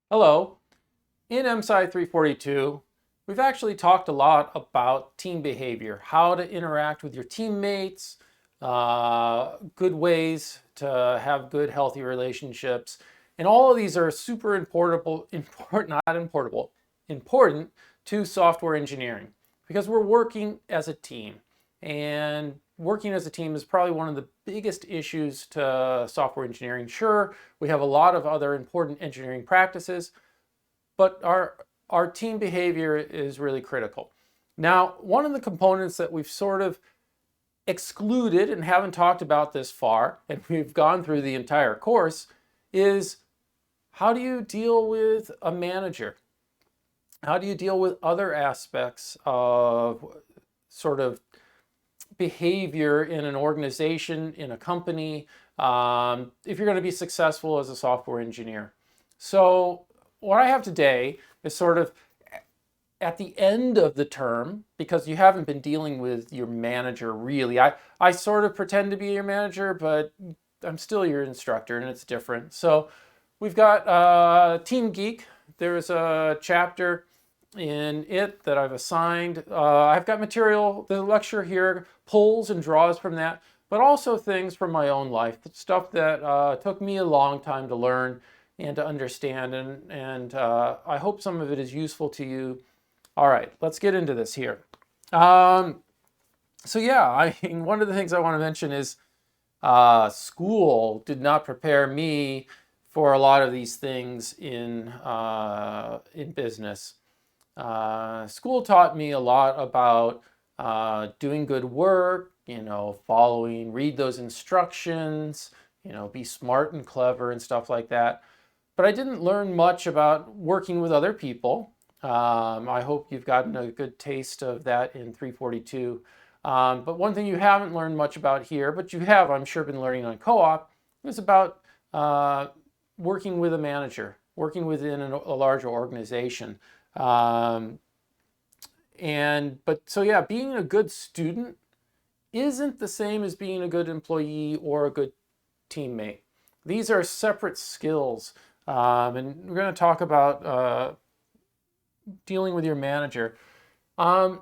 Hello. In MSci 342, we've actually talked a lot about team behavior, how to interact with your teammates, good ways to have good, healthy relationships. And all of these are super important to software engineering because we're working as a team. And working as a team is probably one of the biggest issues to software engineering. Sure, we have a lot of other important engineering practices, but our team behavior is really critical. Now, one of the components that we've sort of excluded and haven't talked about this far, and we've gone through the entire course, is how do you deal with a manager? How do you deal with other aspects of sort of behavior in an organization, in a company, if you're going to be successful as a software engineer? So what I have today is sort of at the end of the term, because you haven't been dealing with your manager really. I sort of pretend to be your manager, but I'm still your instructor and it's different. So we've got Team Geek. There's a chapter in it that I've assigned. I've got material, the lecture here pulls and draws from that, but also things from my own life, stuff that took me a long time to learn and to understand, and I hope some of it is useful to you. All right, let's get into this here. So yeah, I mean, one of the things I want to mention is school did not prepare me for a lot of these things in business. School taught me a lot about doing good work, read those instructions, be smart and clever and stuff like that. But I didn't learn much about working with other people. I hope you've gotten a good taste of that in 342. But one thing you haven't learned much about here, but you have, I'm sure, been learning on co-op, is about working with a manager, working within a larger organization. So yeah, being a good student isn't the same as being a good employee or a good teammate. These are separate skills. And we're going to talk about dealing with your manager. It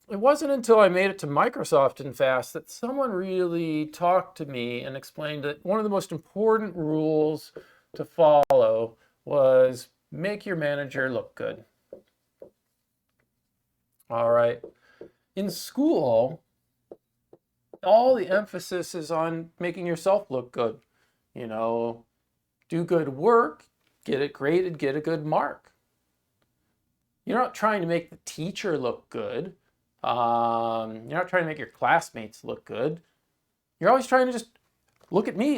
wasn't until I made it to Microsoft and Fast that someone really talked to me and explained that one of the most important rules to follow was make your manager look good. All right. In school, all the emphasis is on making yourself look good. Do good work, get it graded, get a good mark. You're not trying to make the teacher look good. You're not trying to make your classmates look good. You're always trying to just look at me,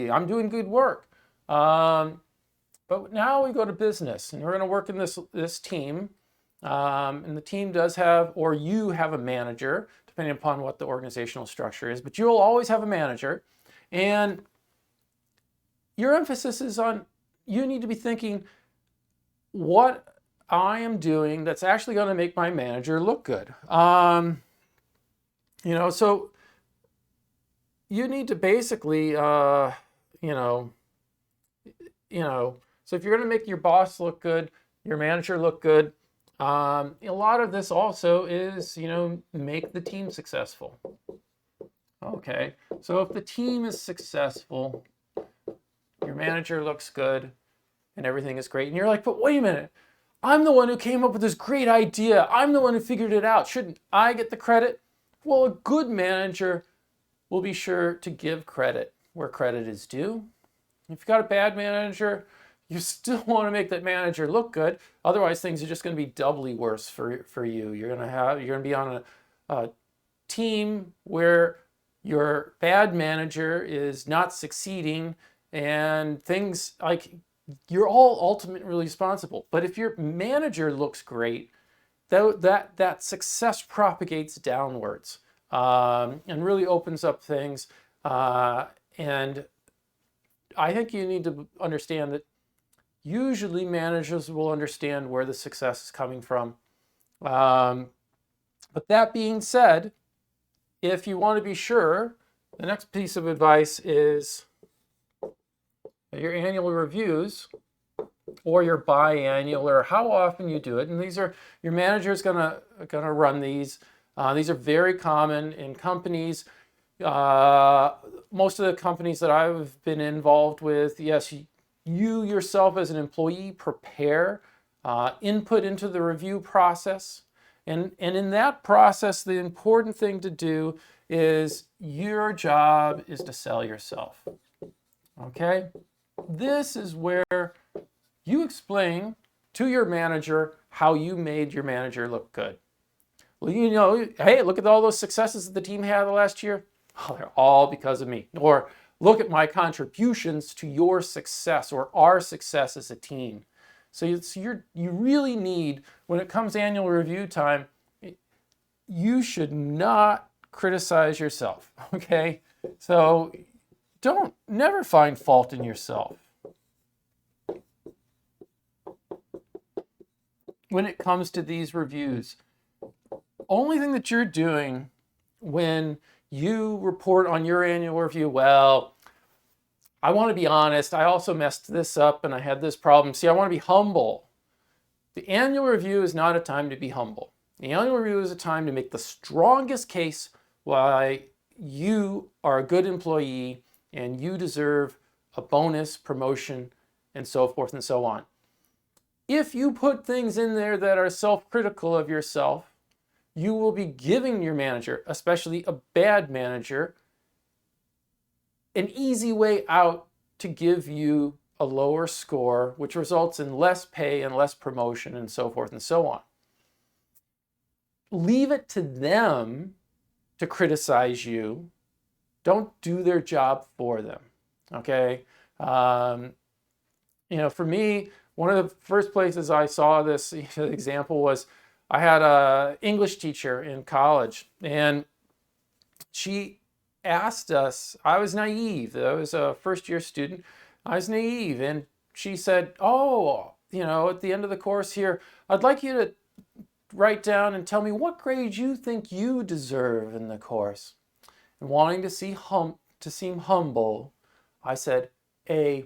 I'm doing good work. But now we go to business, and we're going to work in this team. And the team does have, or you have a manager, depending upon what the organizational structure is, but you'll always have a manager. And your emphasis is on, you need to be thinking, what I am doing that's actually going to make my manager look good. So you need to basically, so if you're going to make your boss look good, your manager look good, a lot of this also is, make the team successful. Okay, so if the team is successful, your manager looks good, and everything is great, and you're like, but wait a minute, I'm the one who came up with this great idea. I'm the one who figured it out. Shouldn't I get the credit? Well, a good manager will be sure to give credit where credit is due. If you've got a bad manager, you still want to make that manager look good. Otherwise, things are just going to be doubly worse for you. You're going to be on a team where your bad manager is not succeeding, and things like, you're all ultimately responsible. But if your manager looks great, that success propagates downwards, and really opens up things. And I think you need to understand that usually managers will understand where the success is coming from. But that being said, if you want to be sure, the next piece of advice is your annual reviews or your biannual, or how often you do it. And these are, your manager is gonna run these. These are very common in companies. Most of the companies that I've been involved with, yes, you yourself as an employee prepare input into the review process. And in that process, the important thing to do is your job is to sell yourself. Okay? This is where you explain to your manager how you made your manager look good. Well, you know, hey, look at all those successes that the team had the last year. Oh, they're all because of me. Or look at my contributions to your success or our success as a team. So you really need, when it comes annual review time, you should not criticize yourself, okay? So never find fault in yourself. When it comes to these reviews, only thing that you're doing when you report on your annual review, well, I want to be honest, I also messed this up and I had this problem. See, I want to be humble. The annual review is not a time to be humble. The annual review is a time to make the strongest case why you are a good employee and you deserve a bonus, promotion, and so forth and so on. If you put things in there that are self-critical of yourself, you will be giving your manager, especially a bad manager, an easy way out to give you a lower score, which results in less pay and less promotion and so forth and so on. Leave it to them to criticize you. Don't do their job for them, okay? You know, for me, one of the first places I saw this example was I had an English teacher in college, and she asked us, I was naive, I was a first-year student, I was naive, and she said, oh, you know, at the end of the course here, I'd like you to write down and tell me what grade you think you deserve in the course. And wanting to seem humble, I said A-.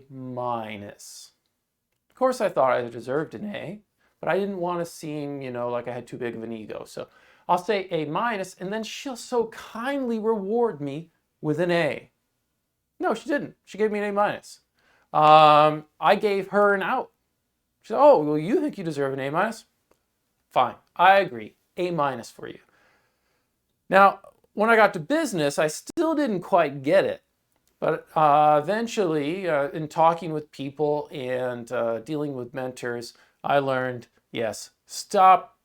Of course, I thought I deserved an A, but I didn't want to seem, you know, like I had too big of an ego. So I'll say A-, and then she'll so kindly reward me with an A. No, she didn't. She gave me an A-. I gave her an out. She said, oh, well, you think you deserve an A-? Fine, I agree. A- for you. Now, when I got to business, I still didn't quite get it. But eventually, in talking with people and dealing with mentors, I learned, yes, stop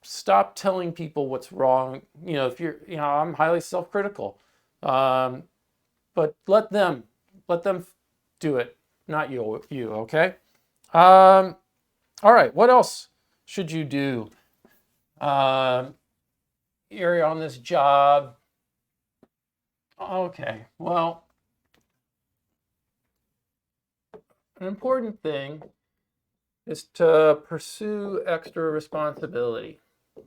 telling people what's wrong. You know, if you're, you know, I'm highly self-critical, but let them do it, not you. Okay. All right. What else should you do? You're on this job. Okay. Well, an important thing is to pursue extra responsibility,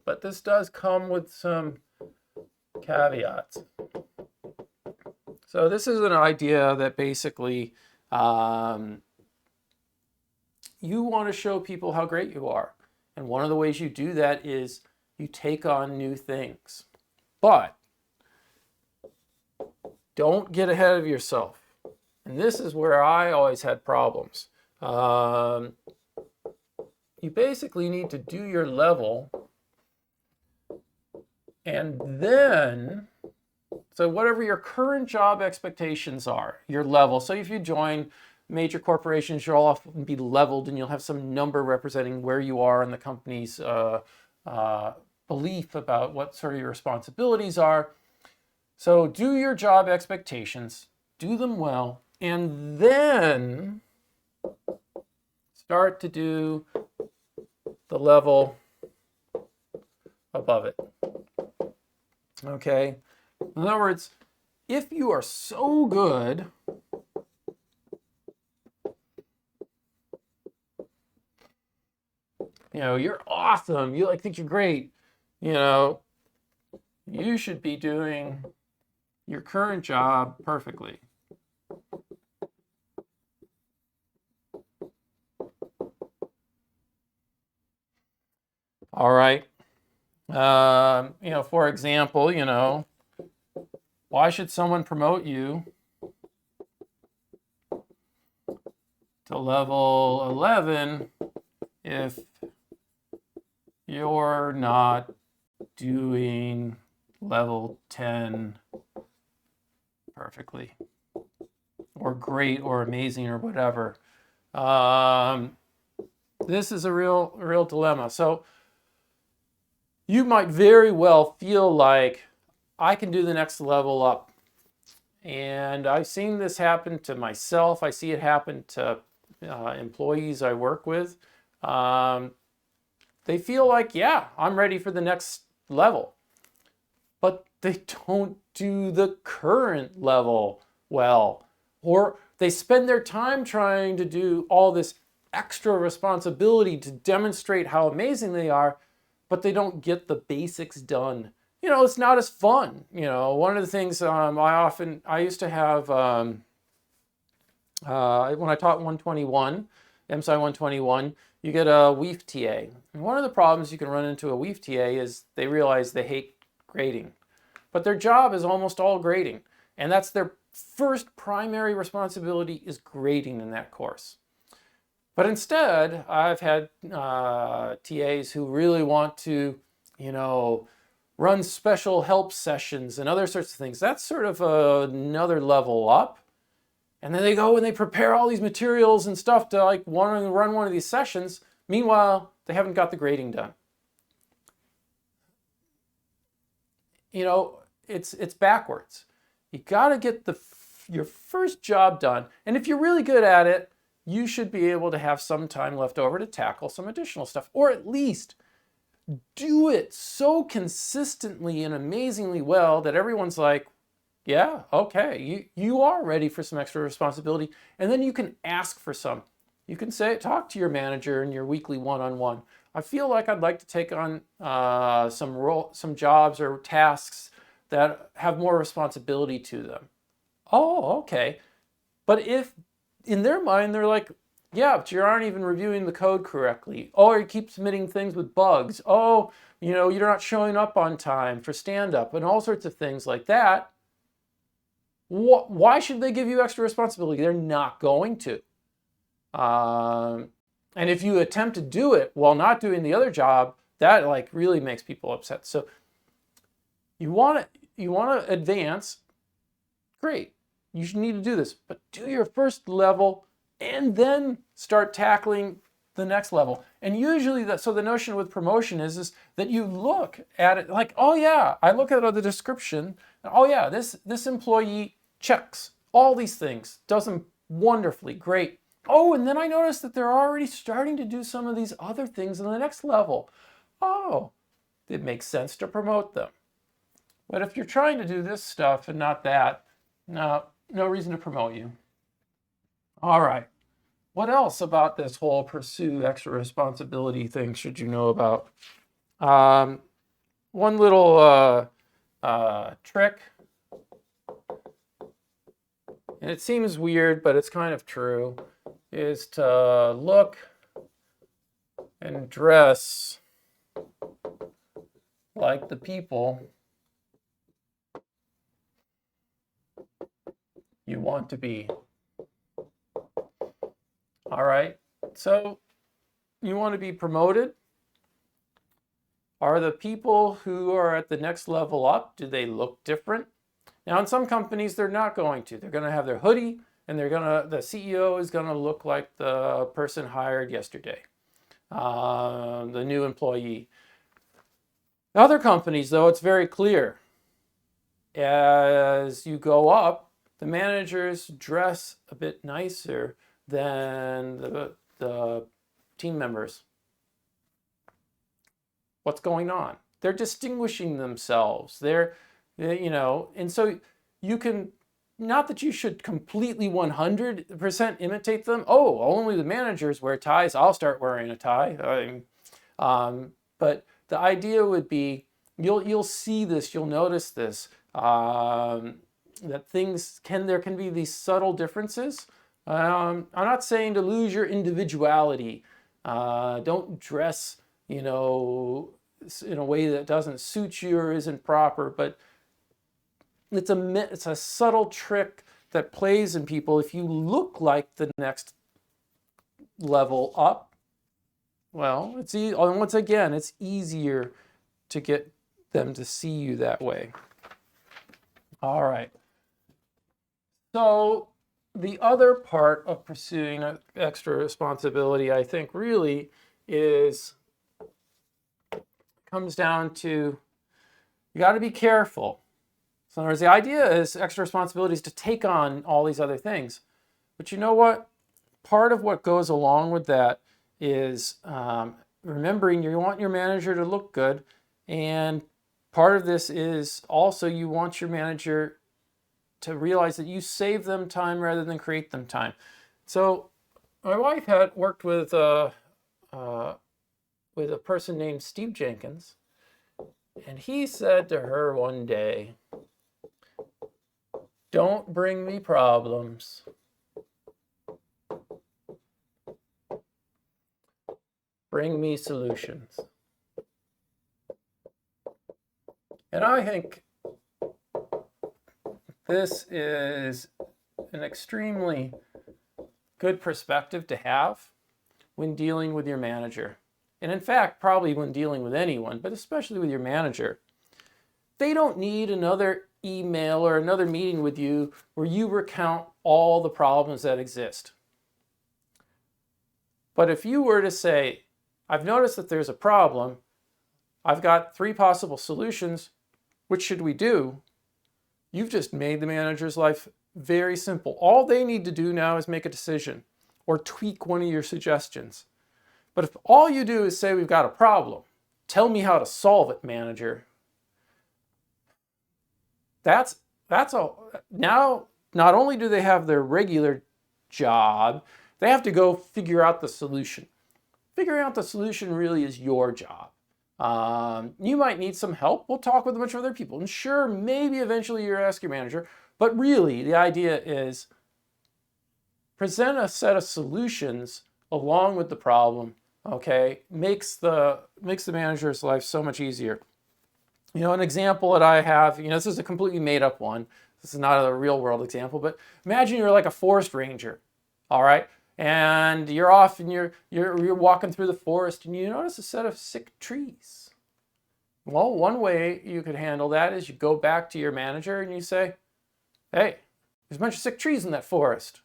but this does come with some caveats. So this is an idea that basically you want to show people how great you are. And one of the ways you do that is you take on new things. But don't get ahead of yourself. And this is where I always had problems. You basically need to do your level, and then, so whatever your current job expectations are, your level. So if you join major corporations, you'll often be leveled and you'll have some number representing where you are in the company's belief about what sort of your responsibilities are. So do your job expectations, do them well, and then start to do the level above it. Okay? In other words, if you are so good you know, you're awesome, you like think you're great, you know, you should be doing your current job perfectly. All right. For example, why should someone promote you to level 11 if you're not doing level 10 perfectly or great or amazing or whatever? This is a real dilemma. So you might very well feel like I can do the next level up. And I've seen this happen to myself. I see it happen to employees I work with. They feel like, yeah, I'm ready for the next level. But they don't do the current level well. Or they spend their time trying to do all this extra responsibility to demonstrate how amazing they are, but they don't get the basics done. It's not as fun. One of the things I used to have when I taught 121, MSci 121, you get a WEEF TA. And one of the problems you can run into a WEEF TA is they realize they hate grading. But their job is almost all grading. And that's their first primary responsibility, is grading in that course. But instead, I've had TAs who really want to, run special help sessions and other sorts of things. That's sort of another level up. And then they go and they prepare all these materials and stuff to want to run one of these sessions. Meanwhile, they haven't got the grading done. It's backwards. You got to get your first job done. And if you're really good at it, you should be able to have some time left over to tackle some additional stuff, or at least do it so consistently and amazingly well that everyone's like, yeah, okay, you are ready for some extra responsibility. And then you can ask for some. You can talk to your manager in your weekly one-on-one. I feel like I'd like to take on some jobs or tasks that have more responsibility to them. Oh, okay. But if in their mind they're like, yeah, but you aren't even reviewing the code correctly. Oh, you keep submitting things with bugs. Oh, you're not showing up on time for stand-up and all sorts of things like that. Why should they give you extra responsibility? They're not going to. And if you attempt to do it while not doing the other job, that really makes people upset. So you want to advance. Great. You should need to do this, but do your first level and then start tackling the next level. And usually the notion with promotion is that you look at it like, oh yeah, I look at the description. Oh yeah, this employee checks all these things, does them wonderfully, great. Oh, and then I noticed that they're already starting to do some of these other things in the next level. Oh, it makes sense to promote them. But if you're trying to do this stuff and not that, no reason to promote you. All right. What else about this whole pursue extra responsibility thing should you know about? One little trick, and it seems weird, but it's kind of true, is to look and dress like the people you want to be. All right, so you want to be promoted? Are the people who are at the next level up, do they look different? Now, in some companies, they're not going to. They're going to have their hoodie, and the CEO is going to look like the person hired yesterday, the new employee. Other companies, though, it's very clear. As you go up, the managers dress a bit nicer than the team members. What's going on? They're distinguishing themselves. And so you can, not that you should completely 100% imitate them. Oh, only the managers wear ties. I'll start wearing a tie. But the idea would be, you'll see this, you'll notice this, that there can be these subtle differences. I'm not saying to lose your individuality. Don't dress in a way that doesn't suit you or isn't proper, but it's a subtle trick that plays in people. If you look like the next level up, well, once again, it's easier to get them to see you that way. All right. So the other part of pursuing extra responsibility, I think, really comes down to you got to be careful. So in other words, the idea is extra responsibility is to take on all these other things. But you know what? Part of what goes along with that is remembering you want your manager to look good. And part of this is also you want your manager to realize that you save them time rather than create them time. So my wife had worked with a person named Steve Jenkins, and he said to her one day, "Don't bring me problems. Bring me solutions." And I think this is an extremely good perspective to have when dealing with your manager. And in fact, probably when dealing with anyone, but especially with your manager. They don't need another email or another meeting with you where you recount all the problems that exist. But if you were to say, "I've noticed that there's a problem. I've got 3 possible solutions. Which should we do?" You've just made the manager's life very simple. All they need to do now is make a decision or tweak one of your suggestions. But if all you do is say, "We've got a problem. Tell me how to solve it, manager." Now, not only do they have their regular job, they have to go figure out the solution. Figuring out the solution really is your job. You might need some help. We'll talk with a bunch of other people. And sure, maybe eventually you'll ask your manager, but really the idea is present a set of solutions along with the problem, okay? Makes the manager's life so much easier. An example that I have, this is a completely made up one. This is not a real world example, but imagine you're like a forest ranger, all right? And you're off and you're walking through the forest and you notice a set of sick trees. Well, one way you could handle that is you go back to your manager and you say, "Hey, there's a bunch of sick trees in that forest."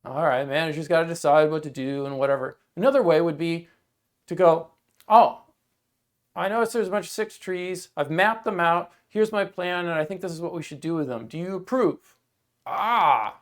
All right, manager's got to decide what to do and whatever. Another way would be to go, "Oh, I noticed there's a bunch of sick trees. I've mapped them out. Here's my plan, and I think this is what we should do with them. Do you approve?" Ah,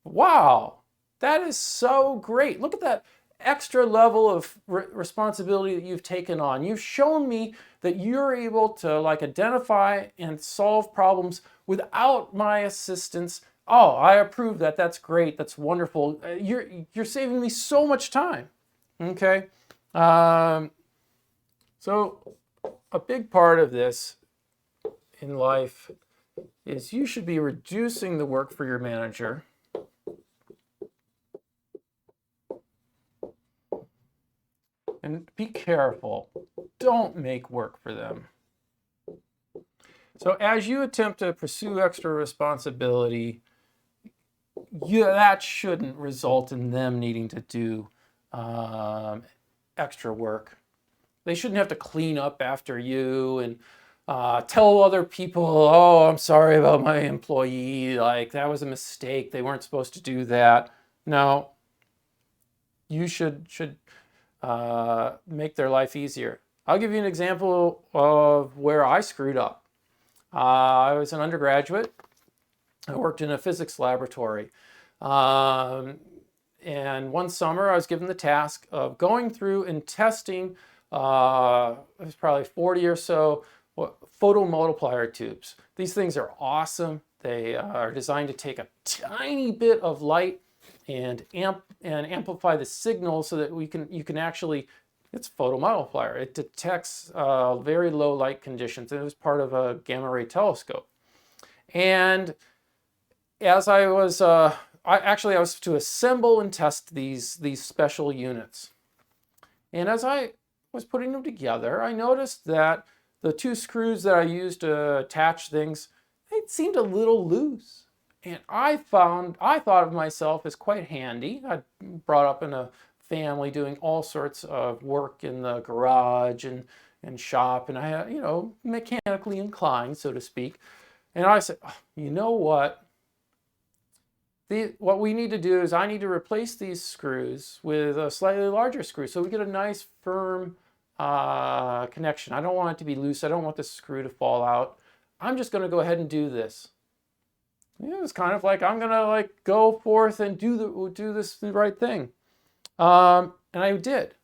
wow. That is so great. Look at that extra level of responsibility that you've taken on. You've shown me that you're able to identify and solve problems without my assistance. Oh, I approve that. That's great. That's wonderful. You're saving me so much time. Okay. So a big part of this in life is you should be reducing the work for your manager. And be careful. Don't make work for them. So as you attempt to pursue extra responsibility, that shouldn't result in them needing to do extra work. They shouldn't have to clean up after you and tell other people, "Oh, I'm sorry about my employee. That was a mistake. They weren't supposed to do that." No, you should make their life easier. I'll give you an example of where I screwed up. I was an undergraduate. I worked in a physics laboratory. And one summer I was given the task of going through and testing, it was probably 40 or so photomultiplier tubes. These things are awesome. They are designed to take a tiny bit of light and amplify the signal so that you can actually, it's photomultiplier. It detects very low light conditions. It was part of a gamma ray telescope. And as I was, I was to assemble and test these special units. And as I was putting them together, I noticed that the two screws that I used to attach things, they seemed a little loose. And I thought of myself as quite handy. I brought up in a family doing all sorts of work in the garage and shop, and I had, mechanically inclined, so to speak. And I said, oh, you know what? What we need to do is I need to replace these screws with a slightly larger screw so we get a nice firm connection. I don't want it to be loose. I don't want the screw to fall out. I'm just going to go ahead and do this. It was kind of like I'm going to go forth and do this the right thing. And I did.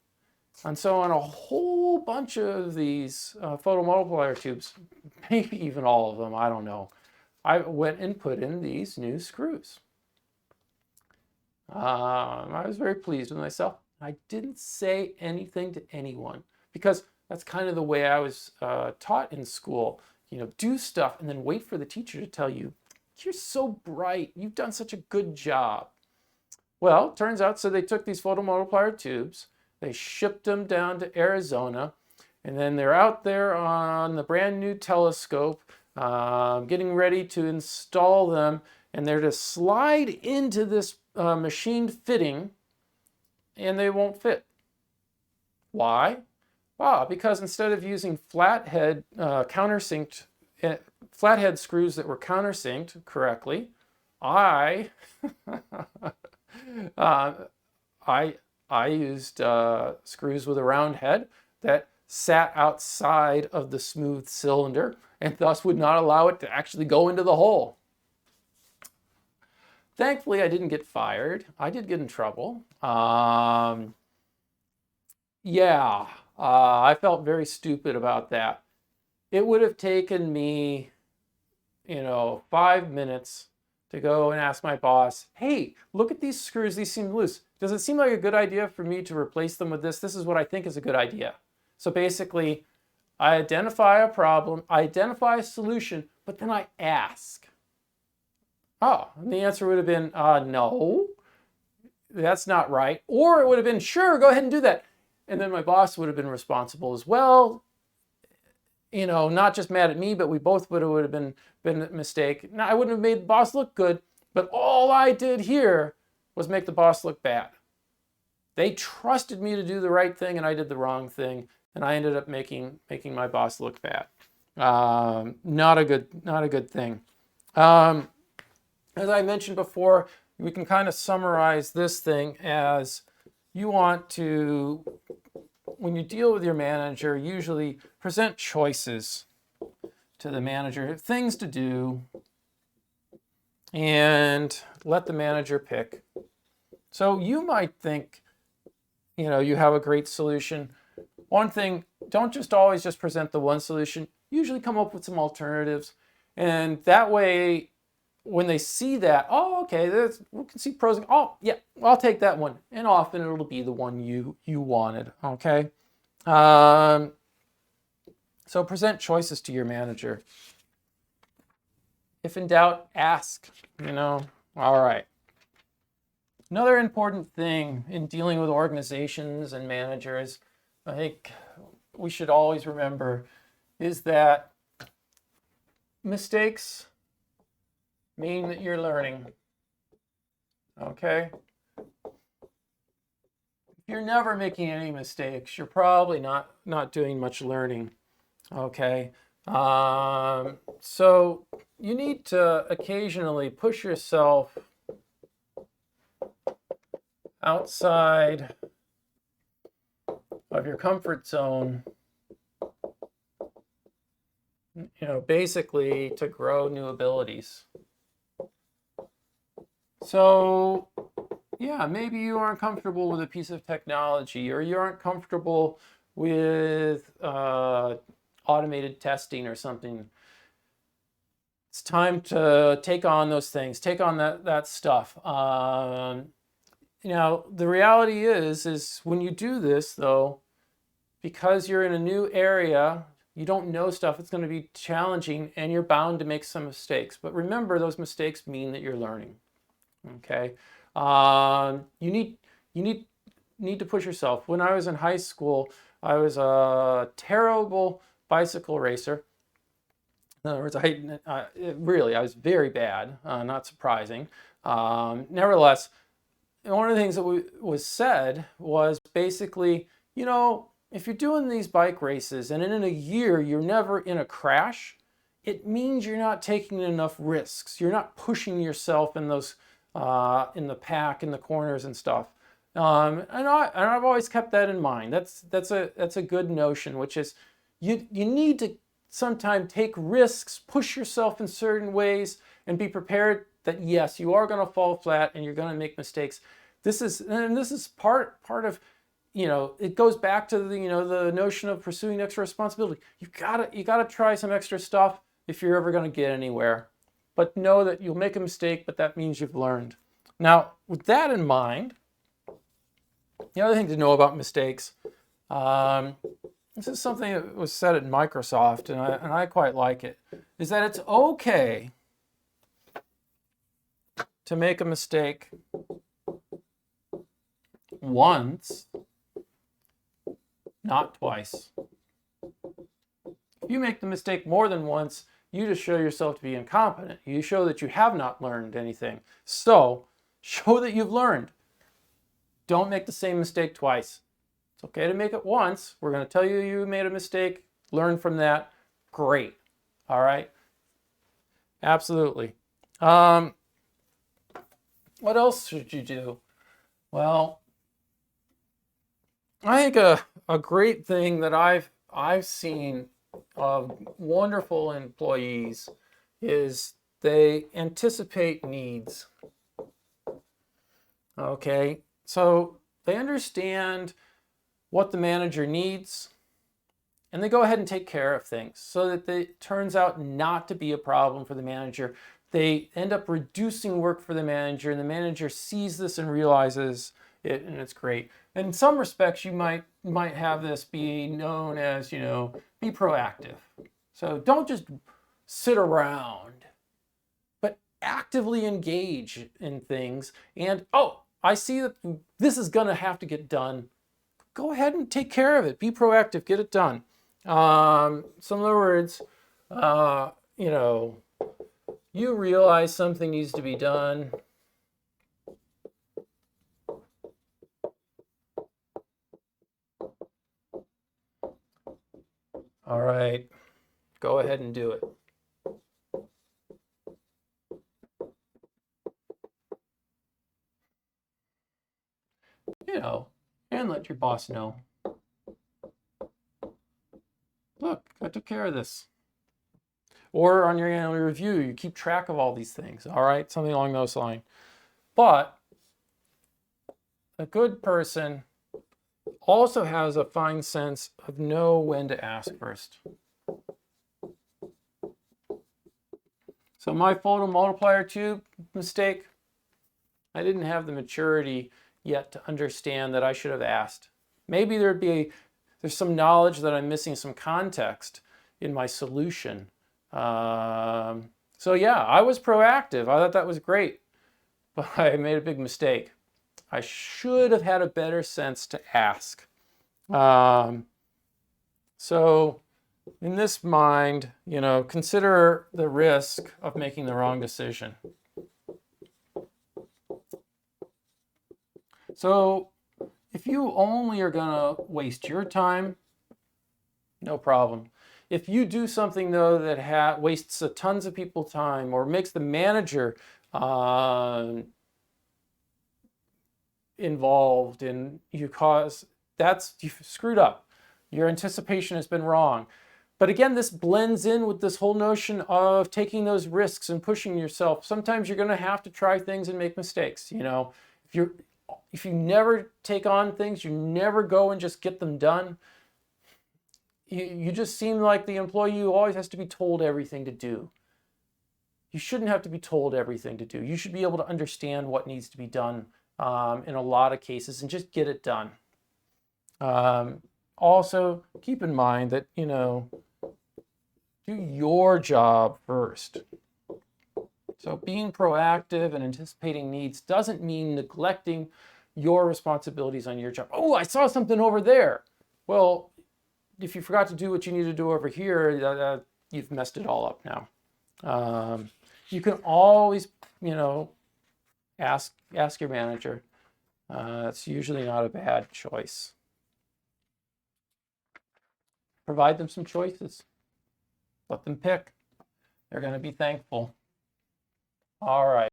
And so on a whole bunch of these photomultiplier tubes, maybe even all of them, I don't know, I went and put in these new screws. I was very pleased with myself. I didn't say anything to anyone because that's kind of the way I was taught in school. Do stuff and then wait for the teacher to tell you, you're so bright, you've done such a good job. Well, turns out, so they took these photomultiplier tubes, they shipped them down to Arizona, and then they're out there on the brand new telescope, getting ready to install them, and they're to slide into this machined fitting, and they won't fit. Why? Because instead of using flathead screws that were countersinked correctly, I used screws with a round head that sat outside of the smooth cylinder and thus would not allow it to actually go into the hole. Thankfully, I didn't get fired. I did get in trouble. I felt very stupid about that. It would have taken me, 5 minutes to go and ask my boss, hey, look at these screws, these seem loose. Does it seem like a good idea for me to replace them with this? This is what I think is a good idea. So basically, I identify a problem, I identify a solution, but then I ask. Oh, and the answer would have been, no, that's not right. Or it would have been, sure, go ahead and do that. And then my boss would have been responsible as well. Not just mad at me, but we both would have been a mistake. Now, I wouldn't have made the boss look good, but all I did here was make the boss look bad. They trusted me to do the right thing, and I did the wrong thing, and I ended up making my boss look bad. Not a good thing. As I mentioned before, we can kind of summarize this thing as you want to, when you deal with your manager, usually present choices to the manager, things to do, and let the manager pick. So you might think, you have a great solution. One thing, don't always just present the one solution. Usually come up with some alternatives. And that way, when they see that, oh, okay, we can see pros. Oh, yeah, I'll take that one. And often it'll be the one you wanted, okay? So present choices to your manager. If in doubt, ask, all right. Another important thing in dealing with organizations and managers, I think we should always remember, is that mistakes mean that you're learning, okay? If you're never making any mistakes, you're probably not doing much learning, okay? So you need to occasionally push yourself outside of your comfort zone, basically to grow new abilities. So, yeah, maybe you aren't comfortable with a piece of technology, or you aren't comfortable with automated testing or something. It's time to take on those things, take on that stuff. The reality is when you do this, though, because you're in a new area, you don't know stuff, it's going to be challenging, and you're bound to make some mistakes. But remember, those mistakes mean that you're learning. Okay, you need need to push yourself. When I was in high school, I was a terrible bicycle racer. In other words, I was very bad, not surprising. Nevertheless, one of the things that was said was basically, if you're doing these bike races and in a year you're never in a crash, it means you're not taking enough risks. You're not pushing yourself in those, in the pack, in the corners and stuff. And I've always kept that in mind. That's a good notion, which is you need to sometimes take risks, push yourself in certain ways, and be prepared that yes, you are going to fall flat and you're going to make mistakes. This is part of, it goes back to the notion of pursuing extra responsibility. You gotta try some extra stuff if you're ever going to get anywhere. But know that you'll make a mistake, but that means you've learned. Now, with that in mind, the other thing to know about mistakes, this is something that was said at Microsoft, and I quite like it, is that it's okay to make a mistake once, not twice. If you make the mistake more than once, you just show yourself to be incompetent. You show that you have not learned anything. So, show that you've learned. Don't make the same mistake twice. It's okay to make it once. We're going to tell you you made a mistake. Learn from that. Great. All right? Absolutely. What else should you do? Well, I think a great thing that I've seen of wonderful employees is they anticipate needs. Okay, so they understand what the manager needs, and they go ahead and take care of things so that it turns out not to be a problem for the manager. They end up reducing work for the manager, and the manager sees this and realizes it, and it's great. And in some respects, you might have this be known as, be proactive. So don't just sit around, but actively engage in things. And, I see that this is going to have to get done. Go ahead and take care of it. Be proactive. Get it done. So in other words, you realize something needs to be done. All right, go ahead and do it. And let your boss know. Look, I took care of this. Or on your annual review, you keep track of all these things, all right? Something along those lines. But a good person also has a fine sense of know when to ask first. So my photo multiplier tube mistake, I didn't have the maturity yet to understand that I should have asked. Maybe there's some knowledge that I'm missing, some context in my solution. So yeah, I was proactive. I thought that was great, but I made a big mistake. I should have had a better sense to ask. So in this mind, consider the risk of making the wrong decision. So if you only are going to waste your time, no problem. If you do something, though, that wastes tons of people's time or makes the manager involved and you've screwed up. Your anticipation has been wrong. But again, this blends in with this whole notion of taking those risks and pushing yourself. Sometimes you're going to have to try things and make mistakes. If you never take on things, you never go and just get them done, you just seem like the employee who always has to be told everything to do. You shouldn't have to be told everything to do. You should be able to understand what needs to be done in a lot of cases and just get it done. Also, keep in mind that, do your job first. So being proactive and anticipating needs doesn't mean neglecting your responsibilities on your job. Oh, I saw something over there. Well, if you forgot to do what you need to do over here, you've messed it all up now. You can always, ask your manager. It's usually not a bad choice. Provide them some choices. Let them pick. They're going to be thankful. All right.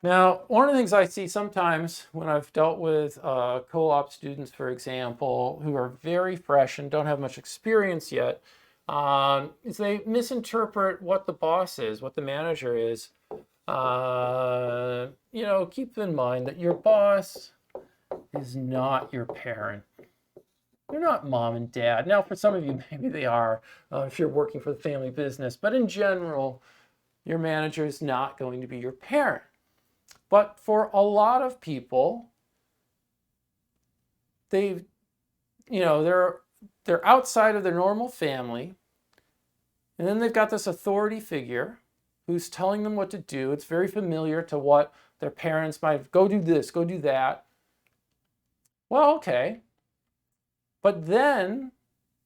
Now, one of the things I see sometimes when I've dealt with co-op students, for example, who are very fresh and don't have much experience yet, is they misinterpret what the boss is, what the manager is. Keep in mind that your boss is not your parent. They're not mom and dad. Now, for some of you, maybe they are if you're working for the family business. But in general, your manager is not going to be your parent. But for a lot of people, they're outside of their normal family, and then they've got this authority figure who's telling them what to do. It's very familiar to what their parents might go do this, go do that. Well, okay. But then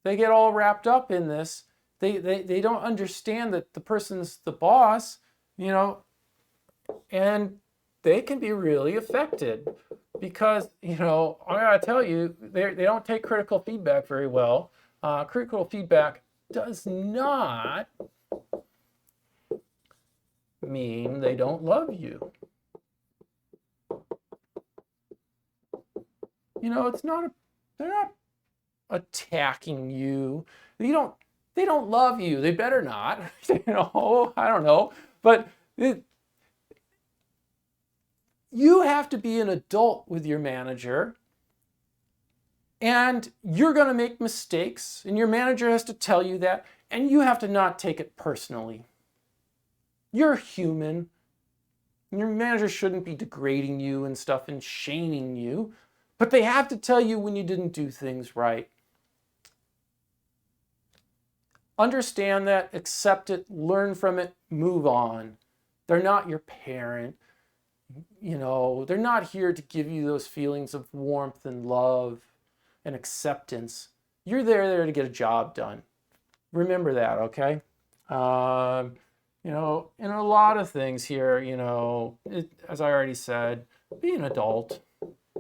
they get all wrapped up in this. They don't understand that the person's the boss, and they can be really affected because, I gotta tell you, they don't take critical feedback very well. Critical feedback does not mean they don't love you. They're not attacking you. They don't love you. They better not. I don't know. But you have to be an adult with your manager, and you're going to make mistakes, and your manager has to tell you that, and you have to not take it personally. You're human. Your manager shouldn't be degrading you and stuff and shaming you, but they have to tell you when you didn't do things right. Understand that, accept it, learn from it, move on. They're not your parent. They're not here to give you those feelings of warmth and love and acceptance. You're there to get a job done. Remember that, okay? In a lot of things here, as I already said, be an adult,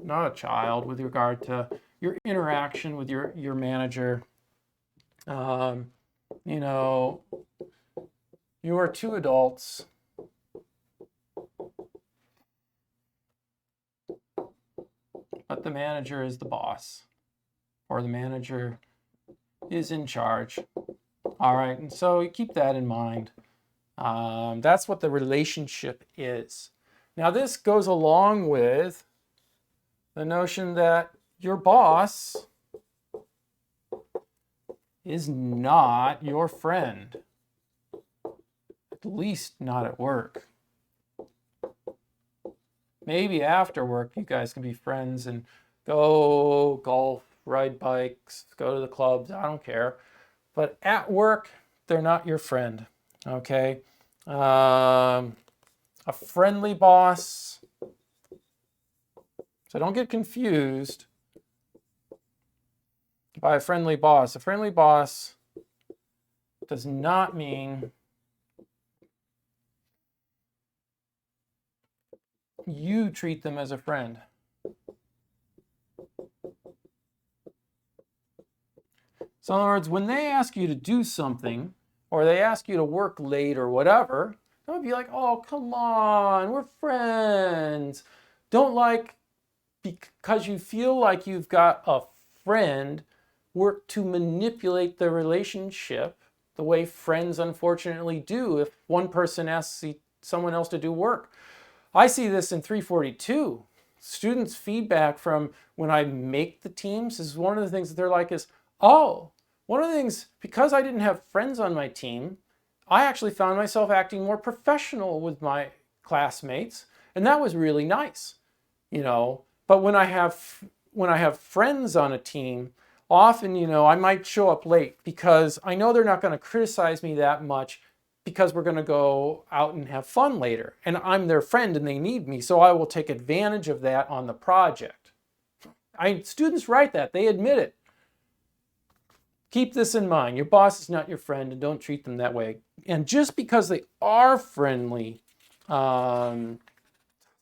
not a child with regard to your interaction with your manager. You are two adults. But the manager is the boss, or the manager is in charge. All right, and so you keep that in mind. That's what the relationship is. Now, this goes along with the notion that your boss is not your friend, at least not at work. Maybe after work, you guys can be friends and go golf, ride bikes, go to the clubs. I don't care. But at work, they're not your friend. Okay? A friendly boss. So don't get confused by a friendly boss. A friendly boss does not mean you treat them as a friend. So in other words, when they ask you to do something, or they ask you to work late or whatever, don't be like, oh, come on, we're friends. Don't because you feel like you've got a friend, work to manipulate the relationship the way friends unfortunately do if one person asks someone else to do work. I see this in 342. Students' feedback from when I make the teams is one of the things that they're like is, one of the things, because I didn't have friends on my team, I actually found myself acting more professional with my classmates, and that was really nice, But when I have friends on a team, often, I might show up late because I know they're not going to criticize me that much because we're going to go out and have fun later. And I'm their friend and they need me, so I will take advantage of that on the project. Students write that. They admit it. Keep this in mind. Your boss is not your friend, and don't treat them that way. And just because they are friendly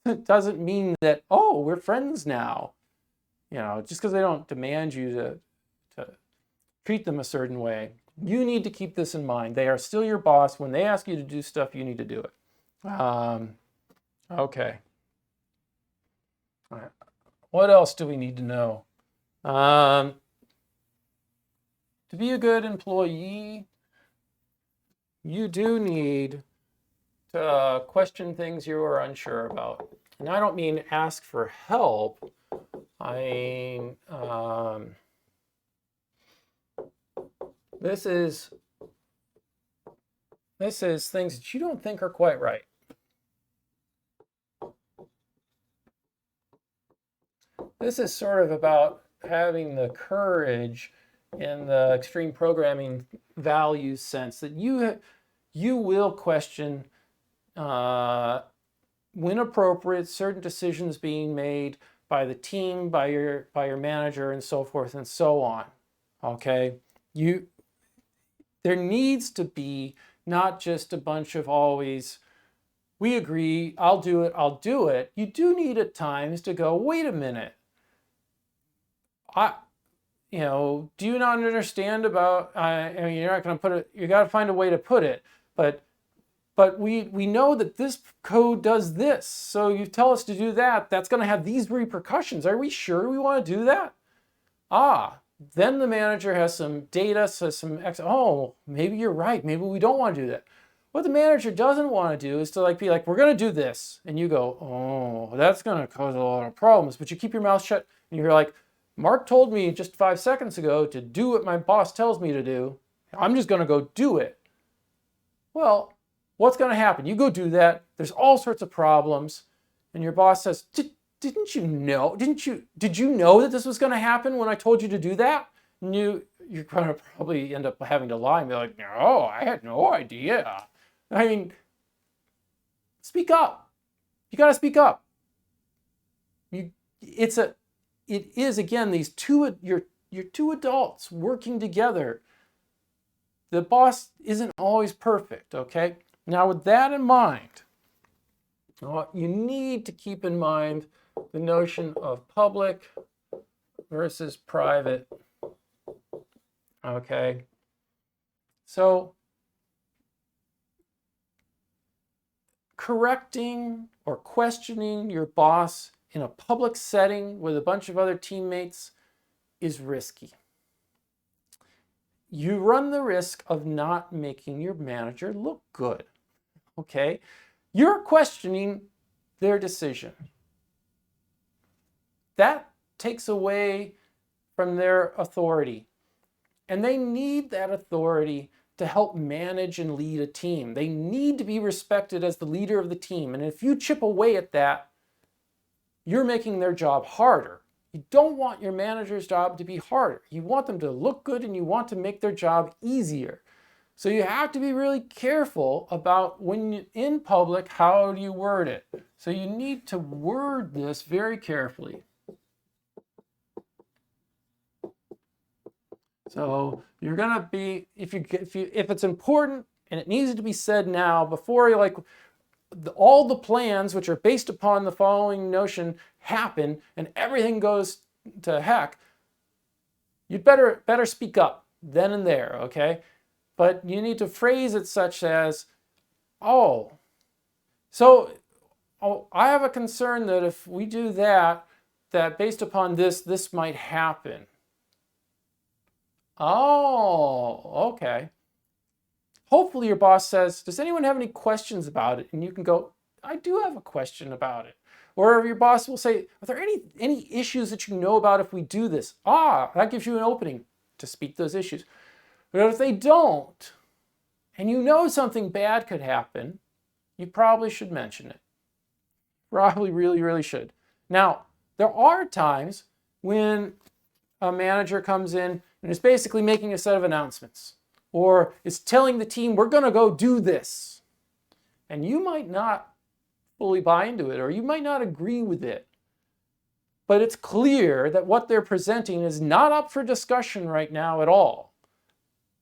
it doesn't mean that, oh, we're friends now. Just because they don't demand you to treat them a certain way. You need to keep this in mind. They are still your boss. When they ask you to do stuff, you need to do it. Okay. All right. What else do we need to know? To be a good employee, you do need to question things you are unsure about. And I don't mean ask for help. I mean, this is things that you don't think are quite right. This is sort of about having the courage in the extreme programming values sense that you will question when appropriate certain decisions being made by the team, by your manager, and so forth and so on. Okay, there needs to be not just a bunch of always, we agree, I'll do it. You do need at times to go, wait a minute. Do you not understand about, you're not going to put it, you got to find a way to put it, but we know that this code does this. So you tell us to do that. That's going to have these repercussions. Are we sure we want to do that? Then the manager has some data, so maybe you're right. Maybe we don't want to do that. What the manager doesn't want to do is to be like, we're going to do this. And you go, oh, that's going to cause a lot of problems. But you keep your mouth shut and you're like, Mark told me just 5 seconds ago to do what my boss tells me to do. I'm just going to go do it. Well, what's going to happen? You go do that. There's all sorts of problems. And your boss says, didn't you know? Did you know that this was going to happen when I told you to do that? And you're going to probably end up having to lie and be like, no, I had no idea. I mean, speak up. You got to speak up. It is again these your two adults working together. The boss isn't always perfect, okay? Now with that in mind, you need to keep in mind the notion of public versus private, okay? So correcting or questioning your boss in a public setting with a bunch of other teammates is risky. You run the risk of not making your manager look good, okay? You're questioning their decision. That takes away from their authority. And they need that authority to help manage and lead a team. They need to be respected as the leader of the team. And if you chip away at that, you're making their job harder. You don't want your manager's job to be harder. You want them to look good and you want to make their job easier. So you have to be really careful about when you're in public, how do you word it? So you need to word this very carefully. So you're gonna be, if it's important and it needs to be said now before all the plans which are based upon the following notion happen and everything goes to heck, you'd better speak up then and there, okay? But you need to phrase it such as, I have a concern that if we do that based upon this might happen. Oh, okay. Hopefully your boss says, does anyone have any questions about it? And you can go, I do have a question about it. Or your boss will say, are there any issues that you know about if we do this? That gives you an opening to speak those issues. But if they don't, and you know something bad could happen, you probably should mention it. Probably really, really should. Now, there are times when a manager comes in and is basically making a set of announcements. or is telling the team, we're going to go do this. And you might not fully buy into it, or you might not agree with it. But it's clear that what they're presenting is not up for discussion right now at all.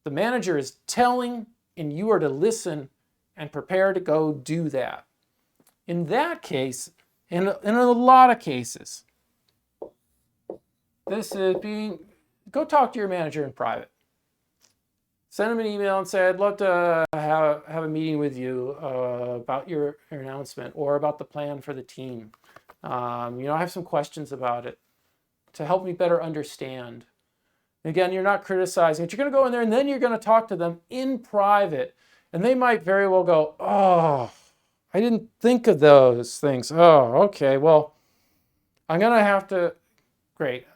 The manager is telling, and you are to listen and prepare to go do that. In that case, in a lot of cases, this is go talk to your manager in private. Send them an email and say, I'd love to have a meeting with you about your announcement or about the plan for the team. I have some questions about it to help me better understand. Again, you're not criticizing, but you're going to go in there and then you're going to talk to them in private. And they might very well go, oh, I didn't think of those things. Oh, okay, well, I'm going to have to, great.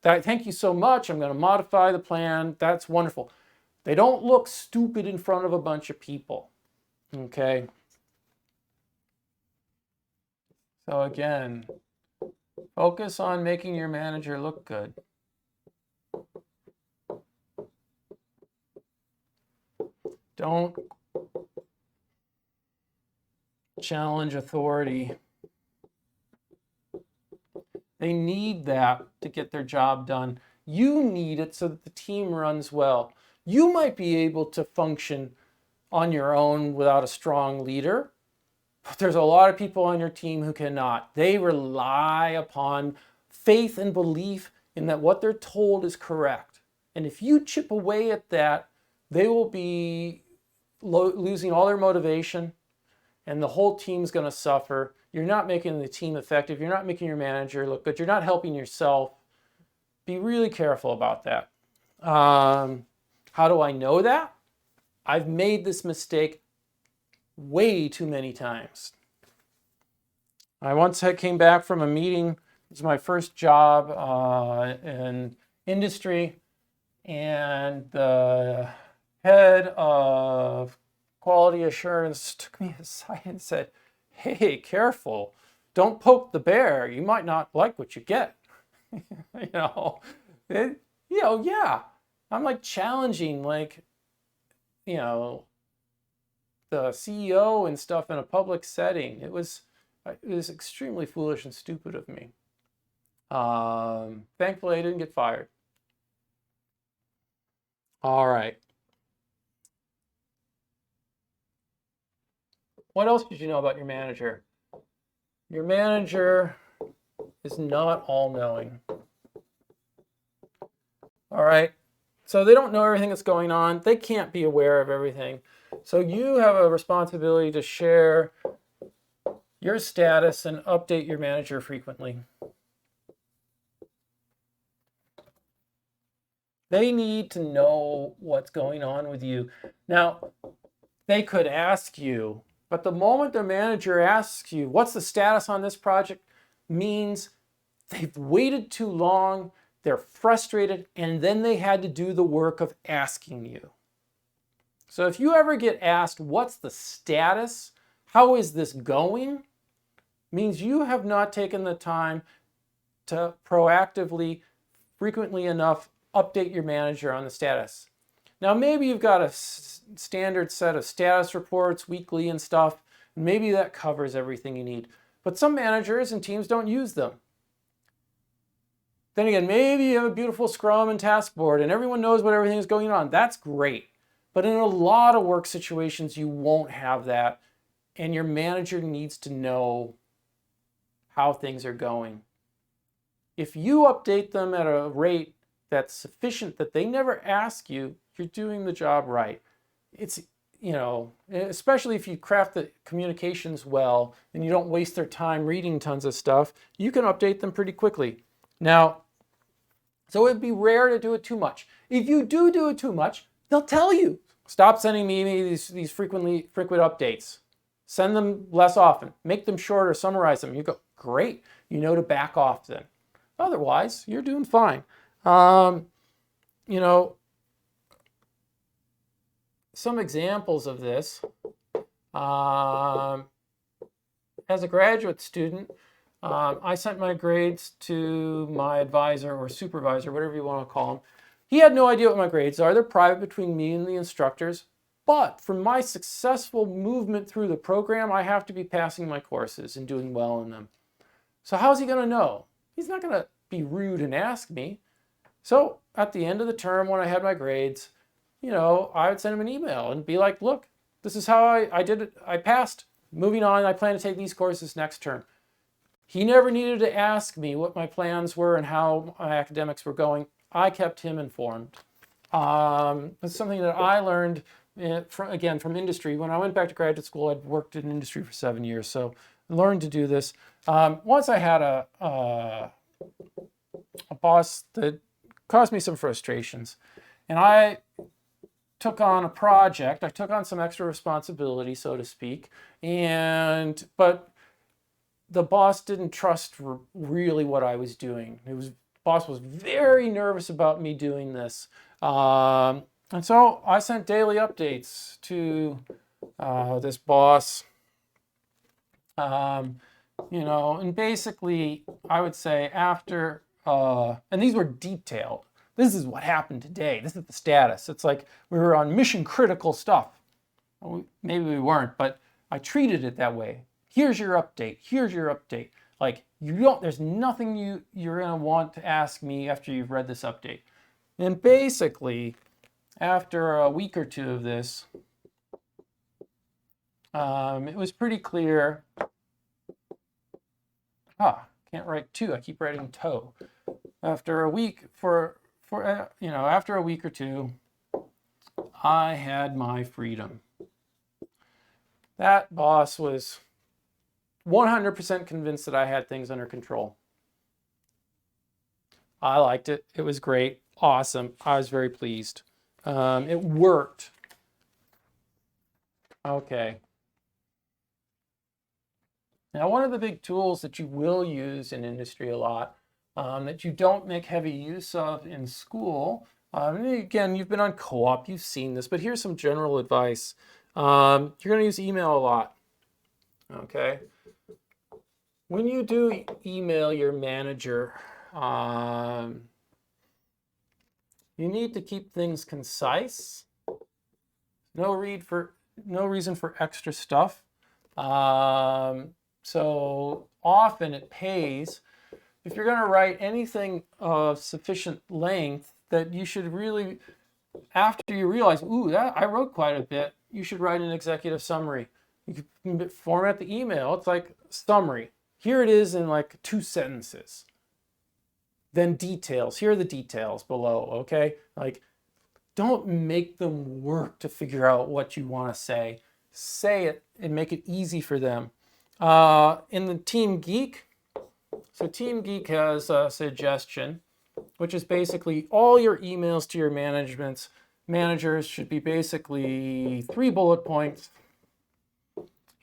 Thank you so much. I'm going to modify the plan. That's wonderful. They don't look stupid in front of a bunch of people, okay? So again, focus on making your manager look good. Don't challenge authority. They need that to get their job done. You need it so that the team runs well. You might be able to function on your own without a strong leader, but there's a lot of people on your team who cannot. They rely upon faith and belief in that what they're told is correct. And if you chip away at that, they will be losing all their motivation, and the whole team's going to suffer. You're not making the team effective. You're not making your manager look good. You're not helping yourself. Be really careful about that. How do I know that? I've made this mistake way too many times. I once came back from a meeting. It was my first job in industry, and the head of quality assurance took me aside and said, hey, careful, don't poke the bear. You might not like what you get. Yeah. I'm like challenging, the CEO and stuff in a public setting. It was extremely foolish and stupid of me. Thankfully, I didn't get fired. All right. What else did you know about your manager? Your manager is not all-knowing. All right. So they don't know everything that's going on. They can't be aware of everything. So you have a responsibility to share your status and update your manager frequently. They need to know what's going on with you. Now, they could ask you, but the moment their manager asks you, what's the status on this project, means they've waited too long, they're frustrated, and then they had to do the work of asking you. So if you ever get asked, what's the status? How is this going? Means you have not taken the time to proactively, frequently enough, update your manager on the status. Now, maybe you've got a standard set of status reports weekly and stuff. And maybe that covers everything you need. But some managers and teams don't use them. Then again, maybe you have a beautiful Scrum and task board and everyone knows what everything is going on. That's great. But in a lot of work situations, you won't have that. And your manager needs to know how things are going. If you update them at a rate that's sufficient that they never ask you, you're doing the job right. It's, especially if you craft the communications well and you don't waste their time reading tons of stuff, you can update them pretty quickly. Now, so it'd be rare to do it too much. If you do it too much, they'll tell you. Stop sending me these frequent updates. Send them less often. Make them shorter, summarize them. You go, great. You know to back off then. Otherwise, you're doing fine. Some examples of this. As a graduate student, I sent my grades to my advisor or supervisor, whatever you want to call him, He had no idea what my grades are. They're private between me and the instructors. But for my successful movement through the program, I have to be passing my courses and doing well in them. So how's he going to know? He's not going to be rude and ask me. So at the end of the term, when I had my grades, I would send him an email and be like, look, this is how I did it. I passed. Moving on, I plan to take these courses next term. He never needed to ask me what my plans were and how my academics were going. I kept him informed. It's something that I learned, from industry. When I went back to graduate school, I'd worked in industry for 7 years, so I learned to do this. Once I had a boss that caused me some frustrations, and I took on a project. I took on some extra responsibility, so to speak, but the boss didn't trust really what I was doing. Boss was very nervous about me doing this. And so I sent daily updates to this boss. And basically I would say after, and these were detailed. This is what happened today. This is the status. It's like we were on mission critical stuff. Well, maybe we weren't, but I treated it that way. Here's your update. Here's your update. Like there's nothing you're gonna want to ask me after you've read this update. And basically, after a week or two of this, it was pretty clear. Can't write two. I keep writing toe. After a week after a week or two, I had my freedom. That boss was 100% convinced that I had things under control. I liked it. It was great. Awesome. I was very pleased. It worked. Okay. Now, one of the big tools that you will use in industry a lot, that you don't make heavy use of in school, again, you've been on co-op, you've seen this, but here's some general advice. You're going to use email a lot. Okay. When you do email your manager, you need to keep things concise. No reason for extra stuff. So often it pays, if you're going to write anything of sufficient length, that you should really, after you realize, I wrote quite a bit, you should write an executive summary. You can format the email. It's like summary. Here it is in like 2 sentences. Then details. Here are the details below, okay? Like, don't make them work to figure out what you want to say. Say it and make it easy for them. In the Team Geek, so Team Geek has a suggestion, which is basically all your emails to your managers should be basically 3 bullet points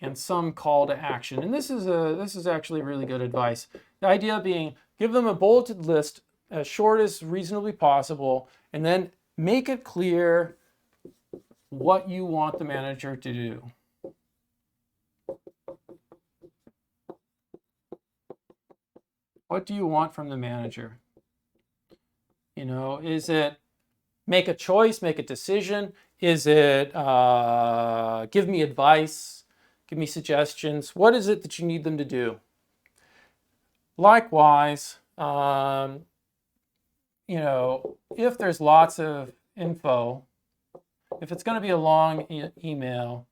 and some call to action. And this is actually really good advice. The idea being, give them a bulleted list as short as reasonably possible, and then make it clear what you want the manager to do. What do you want from the manager? Is it make a choice, make a decision? Is it give me advice, give me suggestions? What is it that you need them to do? Likewise, if there's lots of info, if it's going to be a long email,